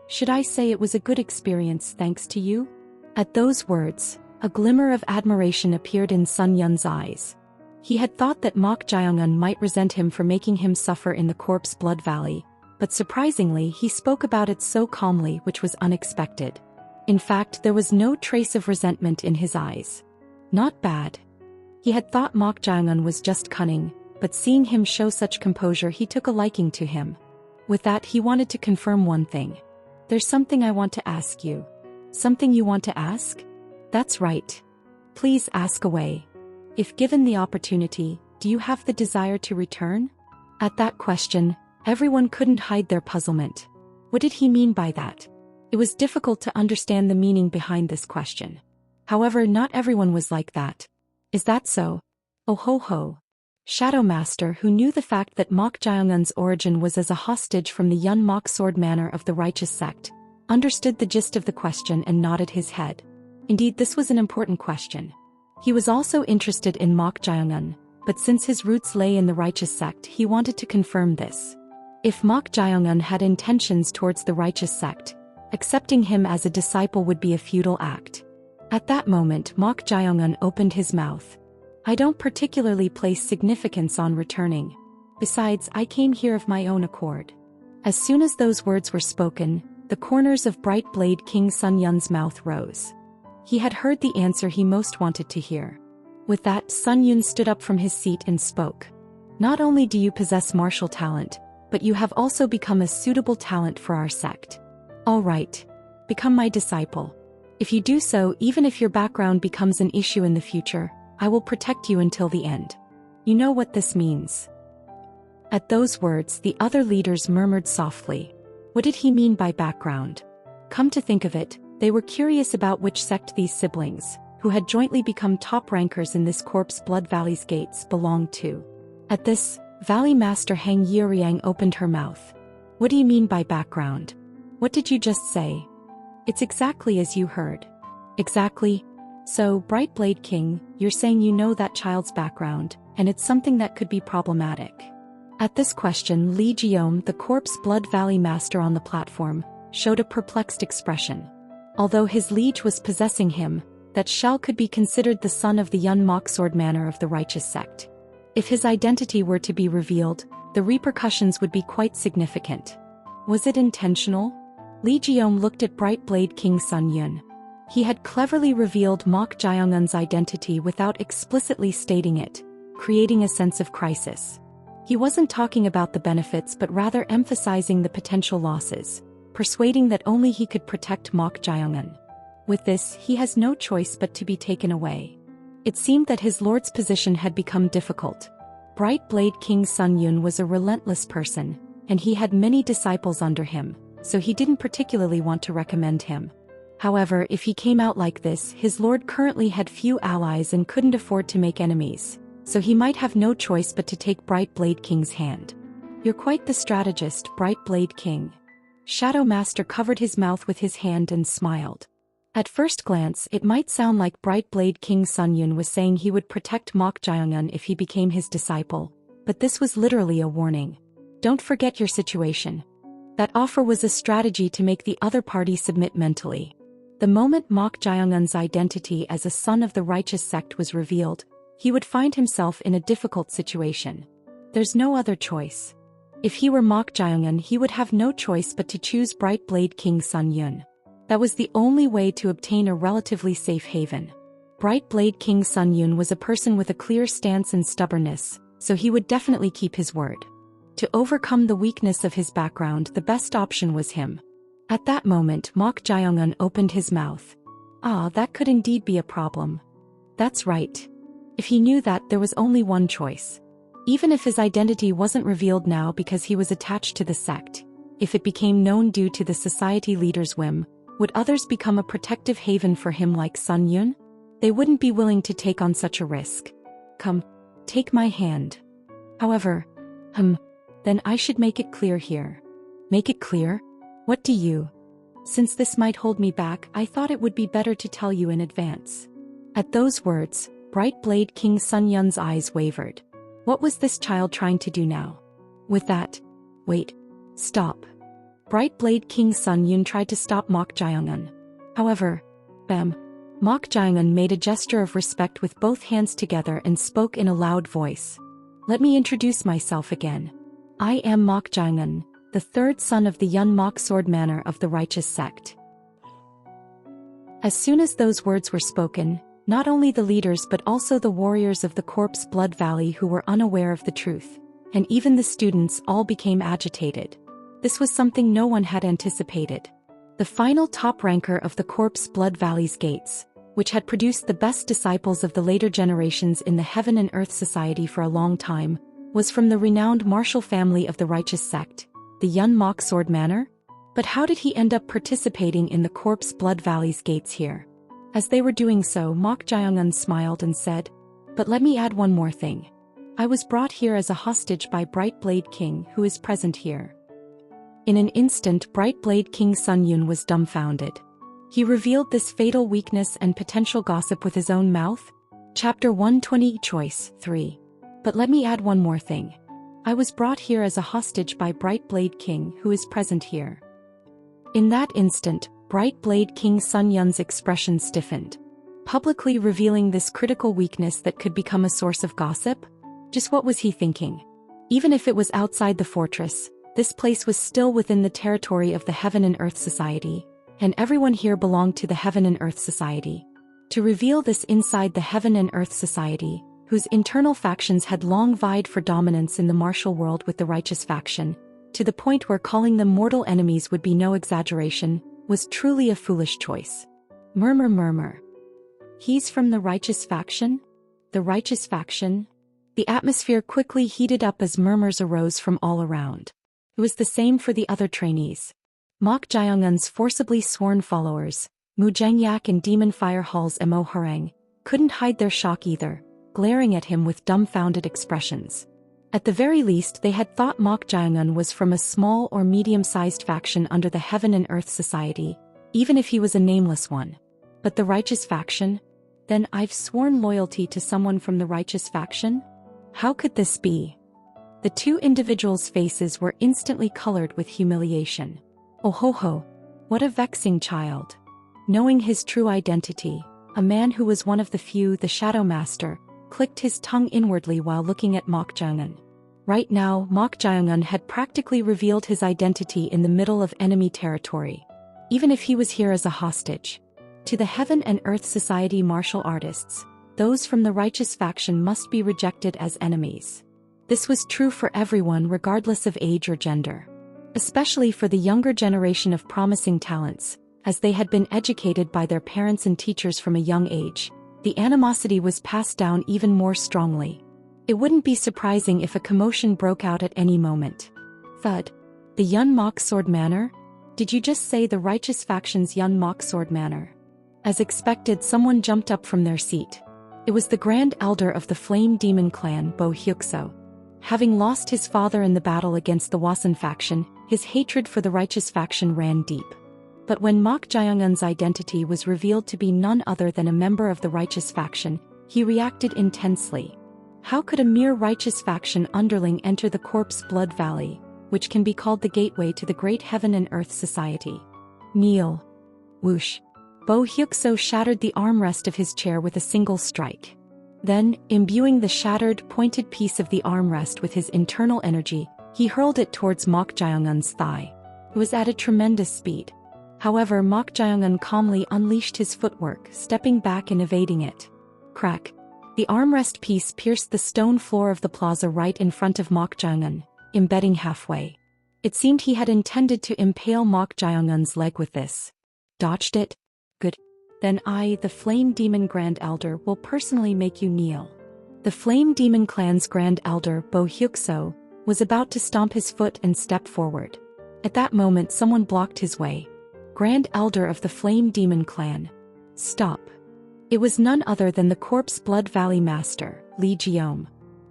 Should I say it was a good experience thanks to you? At those words, a glimmer of admiration appeared in Sun Yun's eyes. He had thought that Mok Jae-un might resent him for making him suffer in the Corpse Blood Valley, but surprisingly he spoke about it so calmly, which was unexpected. In fact, there was no trace of resentment in his eyes. Not bad. He had thought Mok Jae-un was just cunning, but seeing him show such composure, he took a liking to him. With that, he wanted to confirm one thing. There's something I want to ask you. Something you want to ask? That's right. Please ask away. If given the opportunity, do you have the desire to return? At that question, everyone couldn't hide their puzzlement. What did he mean by that? It was difficult to understand the meaning behind this question. However, not everyone was like that. Is that so? Oh ho ho. Shadow Master, who knew the fact that Mok Jae-un's origin was as a hostage from the Yun Mok Sword Manor of the Righteous Sect, understood the gist of the question and nodded his head. Indeed, this was an important question. He was also interested in Mok Jae-un, but since his roots lay in the Righteous Sect, he wanted to confirm this. If Mok Jae-un had intentions towards the Righteous Sect, accepting him as a disciple would be a futile act. At that moment, Mok Jae-un opened his mouth. I don't particularly place significance on returning. Besides, I came here of my own accord. As soon as those words were spoken, the corners of Bright Blade King Sun Yun's mouth rose. He had heard the answer he most wanted to hear. With that, Sun Yun stood up from his seat and spoke. Not only do you possess martial talent, but you have also become a suitable talent for our sect. All right. Become my disciple. If you do so, even if your background becomes an issue in the future, I will protect you until the end. You know what this means. At those words, the other leaders murmured softly. What did he mean by background? Come to think of it, they were curious about which sect these siblings, who had jointly become top rankers in this Corpse Blood Valley's gates, belonged to. At this, Valley Master Hang Yeoriang opened her mouth. What do you mean by background? What did you just say? It's exactly as you heard. Exactly. So, Bright Blade King, you're saying you know that child's background, and it's something that could be problematic. At this question, Li Jiom, the Corpse Blood Valley Master on the platform, showed a perplexed expression. Although his liege was possessing him, that Shell could be considered the son of the Yun Mok Sword Manor of the Righteous Sect. If his identity were to be revealed, the repercussions would be quite significant. Was it intentional? Li Jiom looked at Bright Blade King Sun Yun. He had cleverly revealed Mok Jae-un's identity without explicitly stating it, creating a sense of crisis. He wasn't talking about the benefits but rather emphasizing the potential losses, persuading that only he could protect Mok Jae-un. With this, he has no choice but to be taken away. It seemed that his lord's position had become difficult. Bright Blade King Sun Yun was a relentless person, and he had many disciples under him, so he didn't particularly want to recommend him. However, if he came out like this, his lord currently had few allies and couldn't afford to make enemies, so he might have no choice but to take Bright Blade King's hand. You're quite the strategist, Bright Blade King. Shadow Master covered his mouth with his hand and smiled. At first glance, it might sound like Bright Blade King Sun Yun was saying he would protect Mok Jae-un if he became his disciple, but this was literally a warning. Don't forget your situation. That offer was a strategy to make the other party submit mentally. The moment Mok Jae-un's identity as a son of the Righteous Sect was revealed, he would find himself in a difficult situation. There's no other choice. If he were Mok Jae-un, he would have no choice but to choose Bright Blade King Sun Yun. That was the only way to obtain a relatively safe haven. Bright Blade King Sun Yun was a person with a clear stance and stubbornness, so he would definitely keep his word. To overcome the weakness of his background, the best option was him. At that moment, Mok Jae-un opened his mouth. Ah, that could indeed be a problem. That's right. If he knew that, there was only one choice. Even if his identity wasn't revealed now because he was attached to the sect, if it became known due to the society leader's whim, would others become a protective haven for him like Sun Yun? They wouldn't be willing to take on such a risk. Come, take my hand. However, then I should make it clear here. Make it clear? What do you? Since this might hold me back, I thought it would be better to tell you in advance. At those words, Bright Blade King Sun Yun's eyes wavered. What was this child trying to do now? With that, wait, stop. Bright Blade King Sun Yun tried to stop Mok Jae-un. However, Mok Jaeon made a gesture of respect with both hands together and spoke in a loud voice. Let me introduce myself again. I am Mok Jaeon, the third son of the Yun Mok Sword Manor of the Righteous Sect. As soon as those words were spoken, not only the leaders but also the warriors of the Corpse Blood Valley who were unaware of the truth, and even the students all became agitated. This was something no one had anticipated. The final top ranker of the Corpse Blood Valley's gates, which had produced the best disciples of the later generations in the Heaven and Earth Society for a long time, was from the renowned martial family of the Righteous Sect, the Yun Mok Sword Manor? But how did he end up participating in the Corpse Blood Valley's gates here? As they were doing so, Mok Jaeon smiled and said, "But let me add one more thing. I was brought here as a hostage by Bright Blade King, who is present here." In an instant, Bright Blade King Sun Yun was dumbfounded. He revealed this fatal weakness and potential gossip with his own mouth? Chapter 120 Choice 3. But let me add one more thing. I was brought here as a hostage by Bright Blade King, who is present here. In that instant, Bright Blade King Sun Yun's expression stiffened, publicly revealing this critical weakness that could become a source of gossip. Just what was he thinking? Even if it was outside the fortress, this place was still within the territory of the Heaven and Earth Society, and everyone here belonged to the Heaven and Earth Society. To reveal this inside the Heaven and Earth Society, whose internal factions had long vied for dominance in the martial world with the Righteous faction, to the point where calling them mortal enemies would be no exaggeration, was truly a foolish choice. Murmur, murmur. He's from the Righteous faction? The Righteous faction? The atmosphere quickly heated up as murmurs arose from all around. It was the same for the other trainees. Mok Jaeon's forcibly sworn followers, Mu Zhengyak and Demon Fire Hall's Mo Harang, couldn't hide their shock either, glaring at him with dumbfounded expressions. At the very least, they had thought Mok Jaeon was from a small or medium-sized faction under the Heaven and Earth Society, even if he was a nameless one. But the Righteous faction? Then I've sworn loyalty to someone from the Righteous faction? How could this be? The two individuals' faces were instantly colored with humiliation. Oh ho ho, what a vexing child. Knowing his true identity, a man who was one of the few, the Shadow Master, clicked his tongue inwardly while looking at Mok Jaeon. Right now, Mok Jaeon had practically revealed his identity in the middle of enemy territory. Even if he was here as a hostage. To the Heaven and Earth Society martial artists, those from the Righteous faction must be rejected as enemies. This was true for everyone regardless of age or gender. Especially for the younger generation of promising talents, as they had been educated by their parents and teachers from a young age, the animosity was passed down even more strongly. It wouldn't be surprising if a commotion broke out at any moment. Thud. The Yun Mok Sword Manor? Did you just say the Righteous faction's Yun Mok Sword Manor? As expected, someone jumped up from their seat. It was the Grand Elder of the Flame Demon Clan, Bo Hyukso. Having lost his father in the battle against the Wasan faction, his hatred for the Righteous faction ran deep. But when Mok Jaeon's identity was revealed to be none other than a member of the Righteous faction, he reacted intensely. How could a mere Righteous faction underling enter the Corpse Blood Valley, which can be called the gateway to the great Heaven and Earth Society? Kneel. Whoosh. Bo Hyukso shattered the armrest of his chair with a single strike. Then, imbuing the shattered, pointed piece of the armrest with his internal energy, he hurled it towards Mok Jaeon's thigh. It was at a tremendous speed. However, Mok Jaeon calmly unleashed his footwork, stepping back and evading it. Crack. The armrest piece pierced the stone floor of the plaza right in front of Mok Jaeon, embedding halfway. It seemed he had intended to impale Mok Jaeon's leg with this. Dodged it? Good. Then I, the Flame Demon Grand Elder, will personally make you kneel. The Flame Demon Clan's Grand Elder, Bo Hyukso, was about to stomp his foot and step forward. At that moment, someone blocked his way. Grand Elder of the Flame Demon Clan. Stop. It was none other than the Corpse Blood Valley Master, Lee Jiom.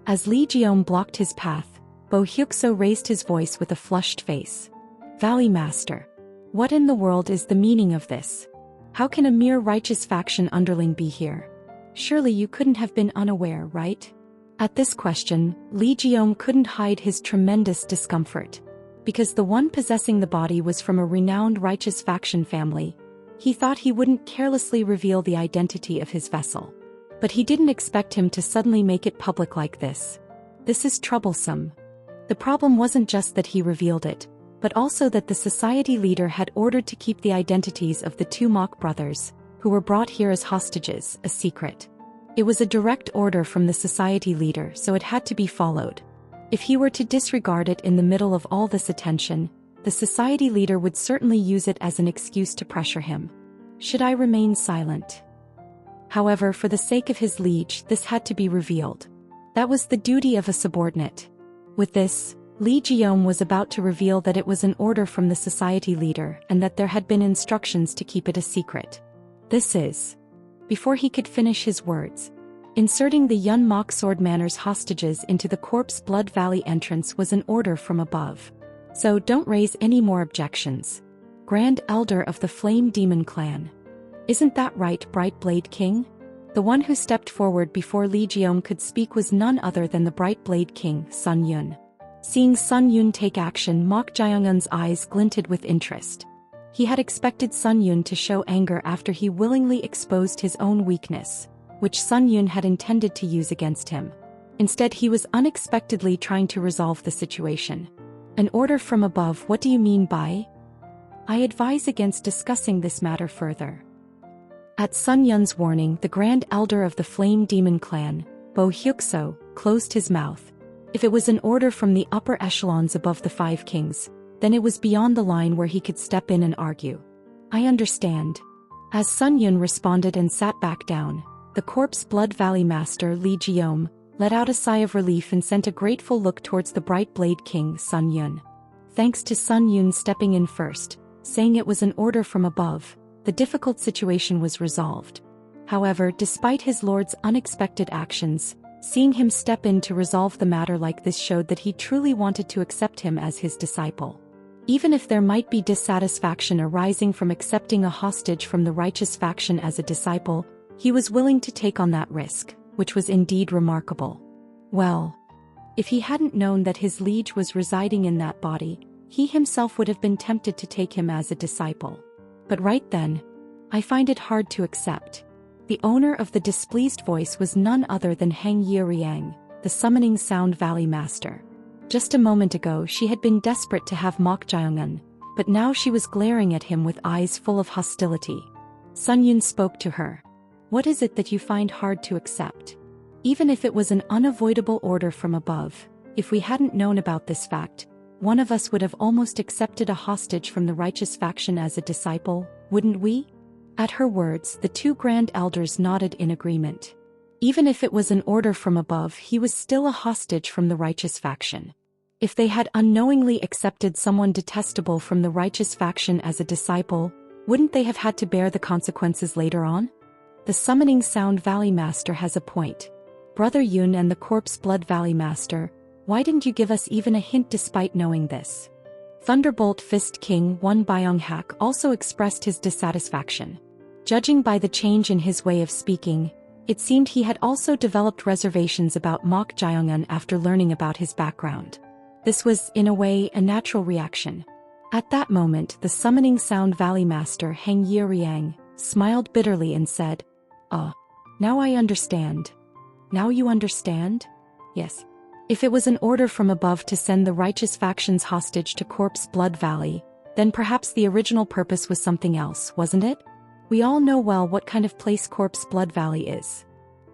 As Lee Jiom blocked his path, Bo Hyukso raised his voice with a flushed face. Valley Master. What in the world is the meaning of this? How can a mere Righteous faction underling be here? Surely you couldn't have been unaware, right? At this question, Lee Jiom couldn't hide his tremendous discomfort. Because the one possessing the body was from a renowned Righteous faction family, He thought he wouldn't carelessly reveal the identity of his vessel. But he didn't expect him to suddenly make it public like this. This is troublesome. The problem wasn't just that he revealed it, but also that the society leader had ordered to keep the identities of the two Mok brothers, who were brought here as hostages, a secret. It was a direct order from the society leader, so it had to be followed. If he were to disregard it in the middle of all this attention, the society leader would certainly use it as an excuse to pressure him. Should I remain silent? However, for the sake of his liege, this had to be revealed. That was the duty of a subordinate. With this, Li Jiom was about to reveal that it was an order from the society leader and that there had been instructions to keep it a secret. This is. Before he could finish his words, inserting the Yun Mok Sword Manor's hostages into the Corpse Blood Valley entrance was an order from above. So don't raise any more objections. Grand Elder of the Flame Demon Clan. Isn't that right, Bright Blade King? The one who stepped forward before Li Jiom could speak was none other than the Bright Blade King, Sun Yun. Seeing Sun Yun take action, Mok Jiangun's eyes glinted with interest. He had expected Sun Yun to show anger after he willingly exposed his own weakness, which Sun Yun had intended to use against him. Instead, he was unexpectedly trying to resolve the situation. An order from above, what do you mean by? I advise against discussing this matter further. At Sun Yun's warning, the Grand Elder of the Flame Demon Clan, Bo Hyukso, closed his mouth. If it was an order from the upper echelons above the Five Kings, then it was beyond the line where he could step in and argue. I understand. As Sun Yun responded and sat back down, the Corpse Blood Valley Master Li Jiom let out a sigh of relief and sent a grateful look towards the Bright Blade King, Sun Yun. Thanks to Sun Yun stepping in first, saying it was an order from above, the difficult situation was resolved. However, despite his lord's unexpected actions, seeing him step in to resolve the matter like this showed that he truly wanted to accept him as his disciple. Even if there might be dissatisfaction arising from accepting a hostage from the righteous faction as a disciple, he was willing to take on that risk, which was indeed remarkable. Well, if he hadn't known that his liege was residing in that body, he himself would have been tempted to take him as a disciple. But right then, I find it hard to accept. The owner of the displeased voice was none other than Heng Yiriang, the Summoning Sound Valley Master. Just a moment ago she had been desperate to have Mok Jiangun, but now she was glaring at him with eyes full of hostility. Sun Yun spoke to her. What is it that you find hard to accept? Even if it was an unavoidable order from above, if we hadn't known about this fact, one of us would have almost accepted a hostage from the righteous faction as a disciple, wouldn't we? At her words, the two Grand Elders nodded in agreement. Even if it was an order from above, he was still a hostage from the righteous faction. If they had unknowingly accepted someone detestable from the righteous faction as a disciple, wouldn't they have had to bear the consequences later on? The Summoning Sound Valley Master has a point. Brother Yun and the Corpse Blood Valley Master, why didn't you give us even a hint despite knowing this? Thunderbolt Fist King One Byung-hak also expressed his dissatisfaction. Judging by the change in his way of speaking, it seemed he had also developed reservations about Mok Jiangun after learning about his background. This was, in a way, a natural reaction. At that moment, the Summoning Sound Valley Master Heng Yiriang smiled bitterly and said, now I understand. Now you understand? Yes. If it was an order from above to send the righteous factions hostage to Corpse Blood Valley, then perhaps the original purpose was something else, wasn't it? We all know well what kind of place Corpse Blood Valley is.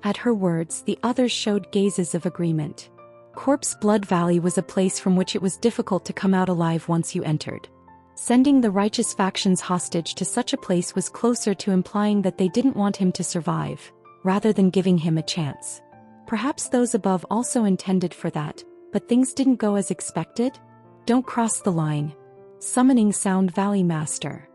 At her words, the others showed gazes of agreement. Corpse Blood Valley was a place from which it was difficult to come out alive once you entered. Sending the righteous factions hostage to such a place was closer to implying that they didn't want him to survive, rather than giving him a chance. Perhaps those above also intended for that, but things didn't go as expected? Don't cross the line. Summoning Sound Valley Master.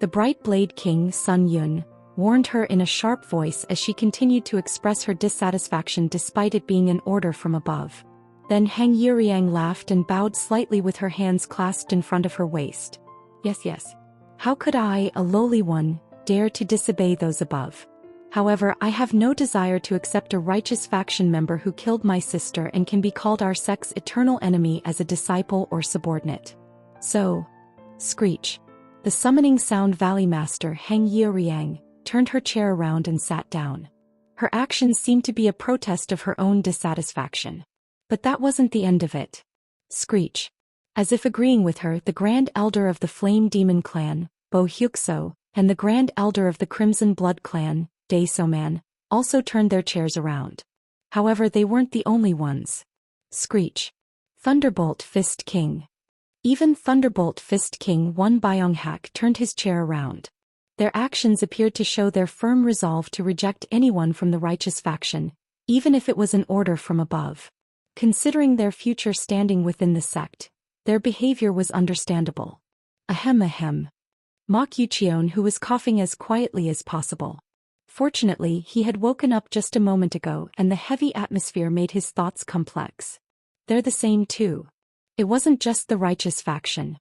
The Bright Blade King, Sun Yun, warned her in a sharp voice as she continued to express her dissatisfaction despite it being an order from above. Then Heng Yiriang laughed and bowed slightly with her hands clasped in front of her waist. Yes. How could I, a lowly one, dare to disobey those above? However, I have no desire to accept a righteous faction member who killed my sister and can be called our sect's eternal enemy as a disciple or subordinate. So, Screech. The Summoning Sound Valley Master Heng Yioriang turned her chair around and sat down. Her actions seemed to be a protest of her own dissatisfaction. But that wasn't the end of it. Screech. As if agreeing with her, the Grand Elder of the Flame Demon Clan, Bo Hyukso, and the Grand Elder of the Crimson Blood Clan, Dae Soman, also turned their chairs around. However, they weren't the only ones. Screech. Thunderbolt Fist King. Even Thunderbolt Fist King Won Byung-hak turned his chair around. Their actions appeared to show their firm resolve to reject anyone from the righteous faction, even if it was an order from above. Considering their future standing within the sect, their behavior was understandable. Ahem. Mok Yucheon, who was coughing as quietly as possible. Fortunately, he had woken up just a moment ago and the heavy atmosphere made his thoughts complex. They're the same too. It wasn't just the righteous faction.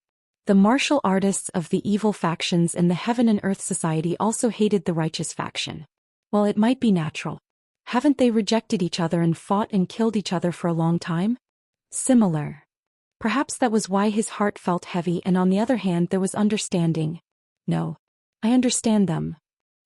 The martial artists of the evil factions in the Heaven and Earth Society also hated the righteous faction. While it might be natural, haven't they rejected each other and fought and killed each other for a long time? Similar. Perhaps that was why his heart felt heavy, and on the other hand there was understanding. No. I understand them.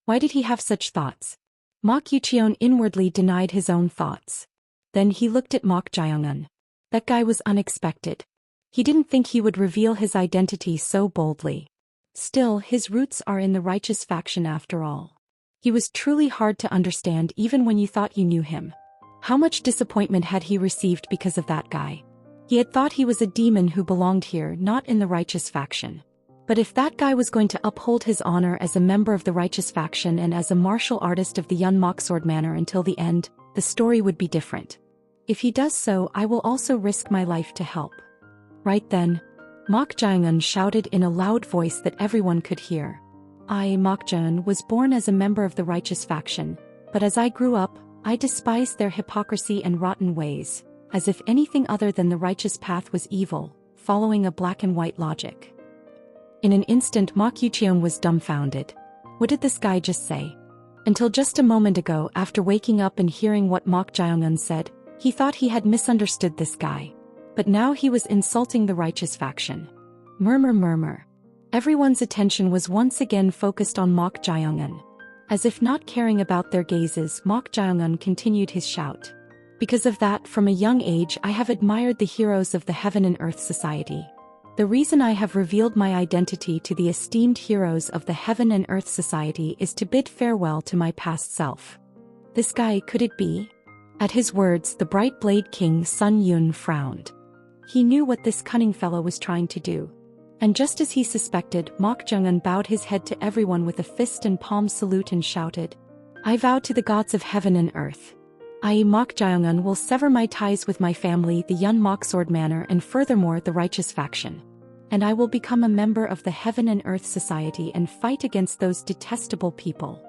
Why did he have such thoughts? Mok Yucheon inwardly denied his own thoughts. Then he looked at Mok Jae-young. That guy was unexpected. He didn't think he would reveal his identity so boldly. Still, his roots are in the righteous faction after all. He was truly hard to understand even when you thought you knew him. How much disappointment had he received because of that guy? He had thought he was a demon who belonged here, not in the righteous faction. But if that guy was going to uphold his honor as a member of the righteous faction and as a martial artist of the Yun Moksword Manor until the end, the story would be different. If he does so, I will also risk my life to help. Right then, Mok Jae-young shouted in a loud voice that everyone could hear. I, Mok Jae-young, was born as a member of the righteous faction, but as I grew up, I despised their hypocrisy and rotten ways, as if anything other than the righteous path was evil, following a black and white logic. In an instant, Mok Yucheon was dumbfounded. What did this guy just say? Until just a moment ago, after waking up and hearing what Mok Jae-young said, he thought he had misunderstood this guy. But now he was insulting the righteous faction. Murmur. Everyone's attention was once again focused on Mok Jae-young. As if not caring about their gazes, Mok Jae-young continued his shout. Because of that, from a young age I have admired the heroes of the Heaven and Earth Society. The reason I have revealed my identity to the esteemed heroes of the Heaven and Earth Society is to bid farewell to my past self. This guy, could it be? At his words, the Bright Blade King Sun Yun frowned. He knew what this cunning fellow was trying to do. And just as he suspected, Mok Jae-young bowed his head to everyone with a fist and palm salute and shouted, I vow to the gods of heaven and earth. I, Mok Jae-young, will sever my ties with my family, the Yun Moksword Manor, and furthermore the righteous faction. And I will become a member of the Heaven and Earth Society and fight against those detestable people.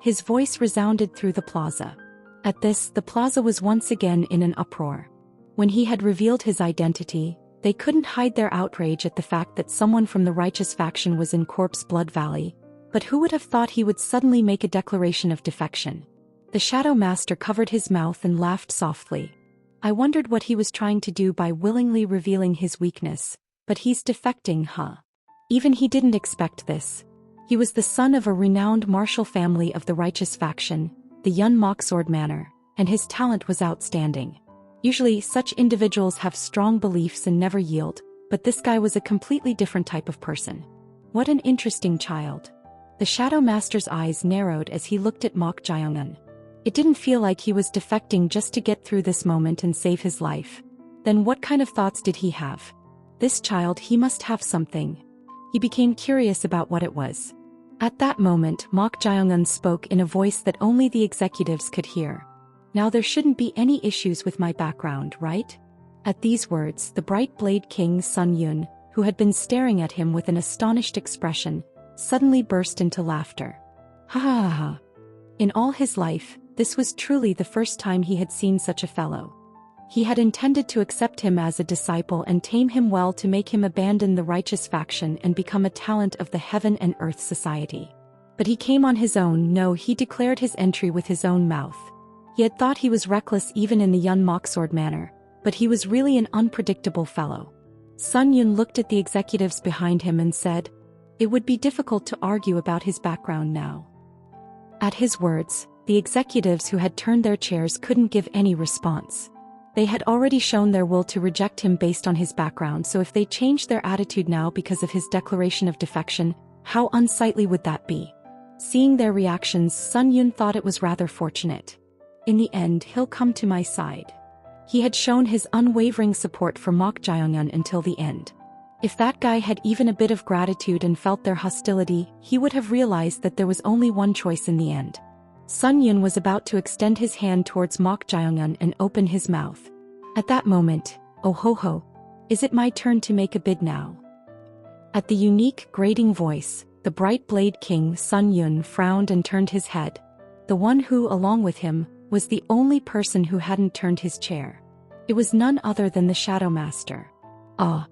His voice resounded through the plaza. At this, the plaza was once again in an uproar. When he had revealed his identity, they couldn't hide their outrage at the fact that someone from the righteous faction was in Corpse Blood Valley. But who would have thought he would suddenly make a declaration of defection? The Shadow Master covered his mouth and laughed softly. I wondered what he was trying to do by willingly revealing his weakness, but he's defecting, huh? Even he didn't expect this. He was the son of a renowned martial family of the righteous faction, the Yun Moksword Manor, and his talent was outstanding. Usually, such individuals have strong beliefs and never yield, but this guy was a completely different type of person. What an interesting child. The Shadow Master's eyes narrowed as he looked at Mok Jae-young. It didn't feel like he was defecting just to get through this moment and save his life. Then what kind of thoughts did he have? This child, he must have something. He became curious about what it was. At that moment, Mok Jae-young spoke in a voice that only the executives could hear. Now there shouldn't be any issues with my background, right? At these words, the Bright Blade King Sun Yun, who had been staring at him with an astonished expression, suddenly burst into laughter. Ha ha ha ha. In all his life, this was truly the first time he had seen such a fellow. He had intended to accept him as a disciple and tame him well to make him abandon the righteous faction and become a talent of the Heaven and Earth Society. But he came on his own. No, he declared his entry with his own mouth. He had thought he was reckless even in the Yun Moksword Manor, but he was really an unpredictable fellow. Sun Yun looked at the executives behind him and said, It would be difficult to argue about his background now. At his words, the executives who had turned their chairs couldn't give any response. They had already shown their will to reject him based on his background, so if they changed their attitude now because of his declaration of defection, how unsightly would that be? Seeing their reactions, Sun Yun thought it was rather fortunate. In the end, he'll come to my side. He had shown his unwavering support for Mok Jae-young until the end. If that guy had even a bit of gratitude and felt their hostility, he would have realized that there was only one choice in the end. Sun Yun was about to extend his hand towards Mok Jae-young and open his mouth. At that moment, oh ho ho, is it my turn to make a bid now? At the unique, grating voice, the bright blade king Sun Yun frowned and turned his head. The one who, along with him, was the only person who hadn't turned his chair. It was none other than the Shadow Master. Ah,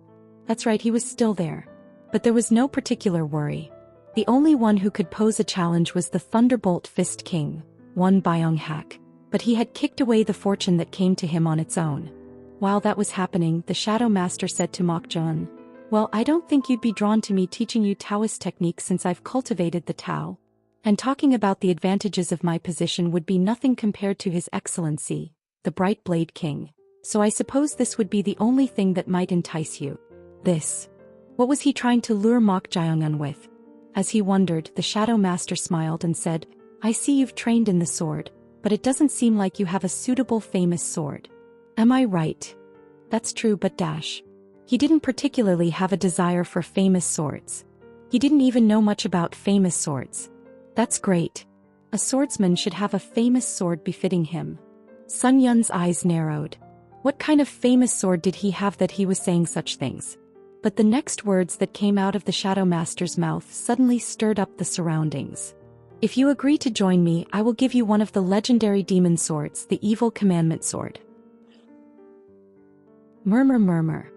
that's right, he was still there. But there was no particular worry. The only one who could pose a challenge was the Thunderbolt Fist King, Won Byung-hak, but he had kicked away the fortune that came to him on its own. While that was happening, the Shadow Master said to Mok Jae-young, "Well, I don't think you'd be drawn to me teaching you Taoist techniques since I've cultivated the Tao. And talking about the advantages of my position would be nothing compared to His Excellency, the Bright Blade King. So I suppose this would be the only thing that might entice you." This. What was he trying to lure Mok Jae-young with? As he wondered, the Shadow Master smiled and said, "I see you've trained in the sword, but it doesn't seem like you have a suitable famous sword. Am I right?" "That's true, but dash. He didn't particularly have a desire for famous swords. He didn't even know much about famous swords." "That's great. A swordsman should have a famous sword befitting him." Sun Yun's eyes narrowed. What kind of famous sword did he have that he was saying such things? But the next words that came out of the Shadow Master's mouth suddenly stirred up the surroundings. "If you agree to join me, I will give you one of the legendary demon swords, the Evil Commandment Sword." Murmur, murmur.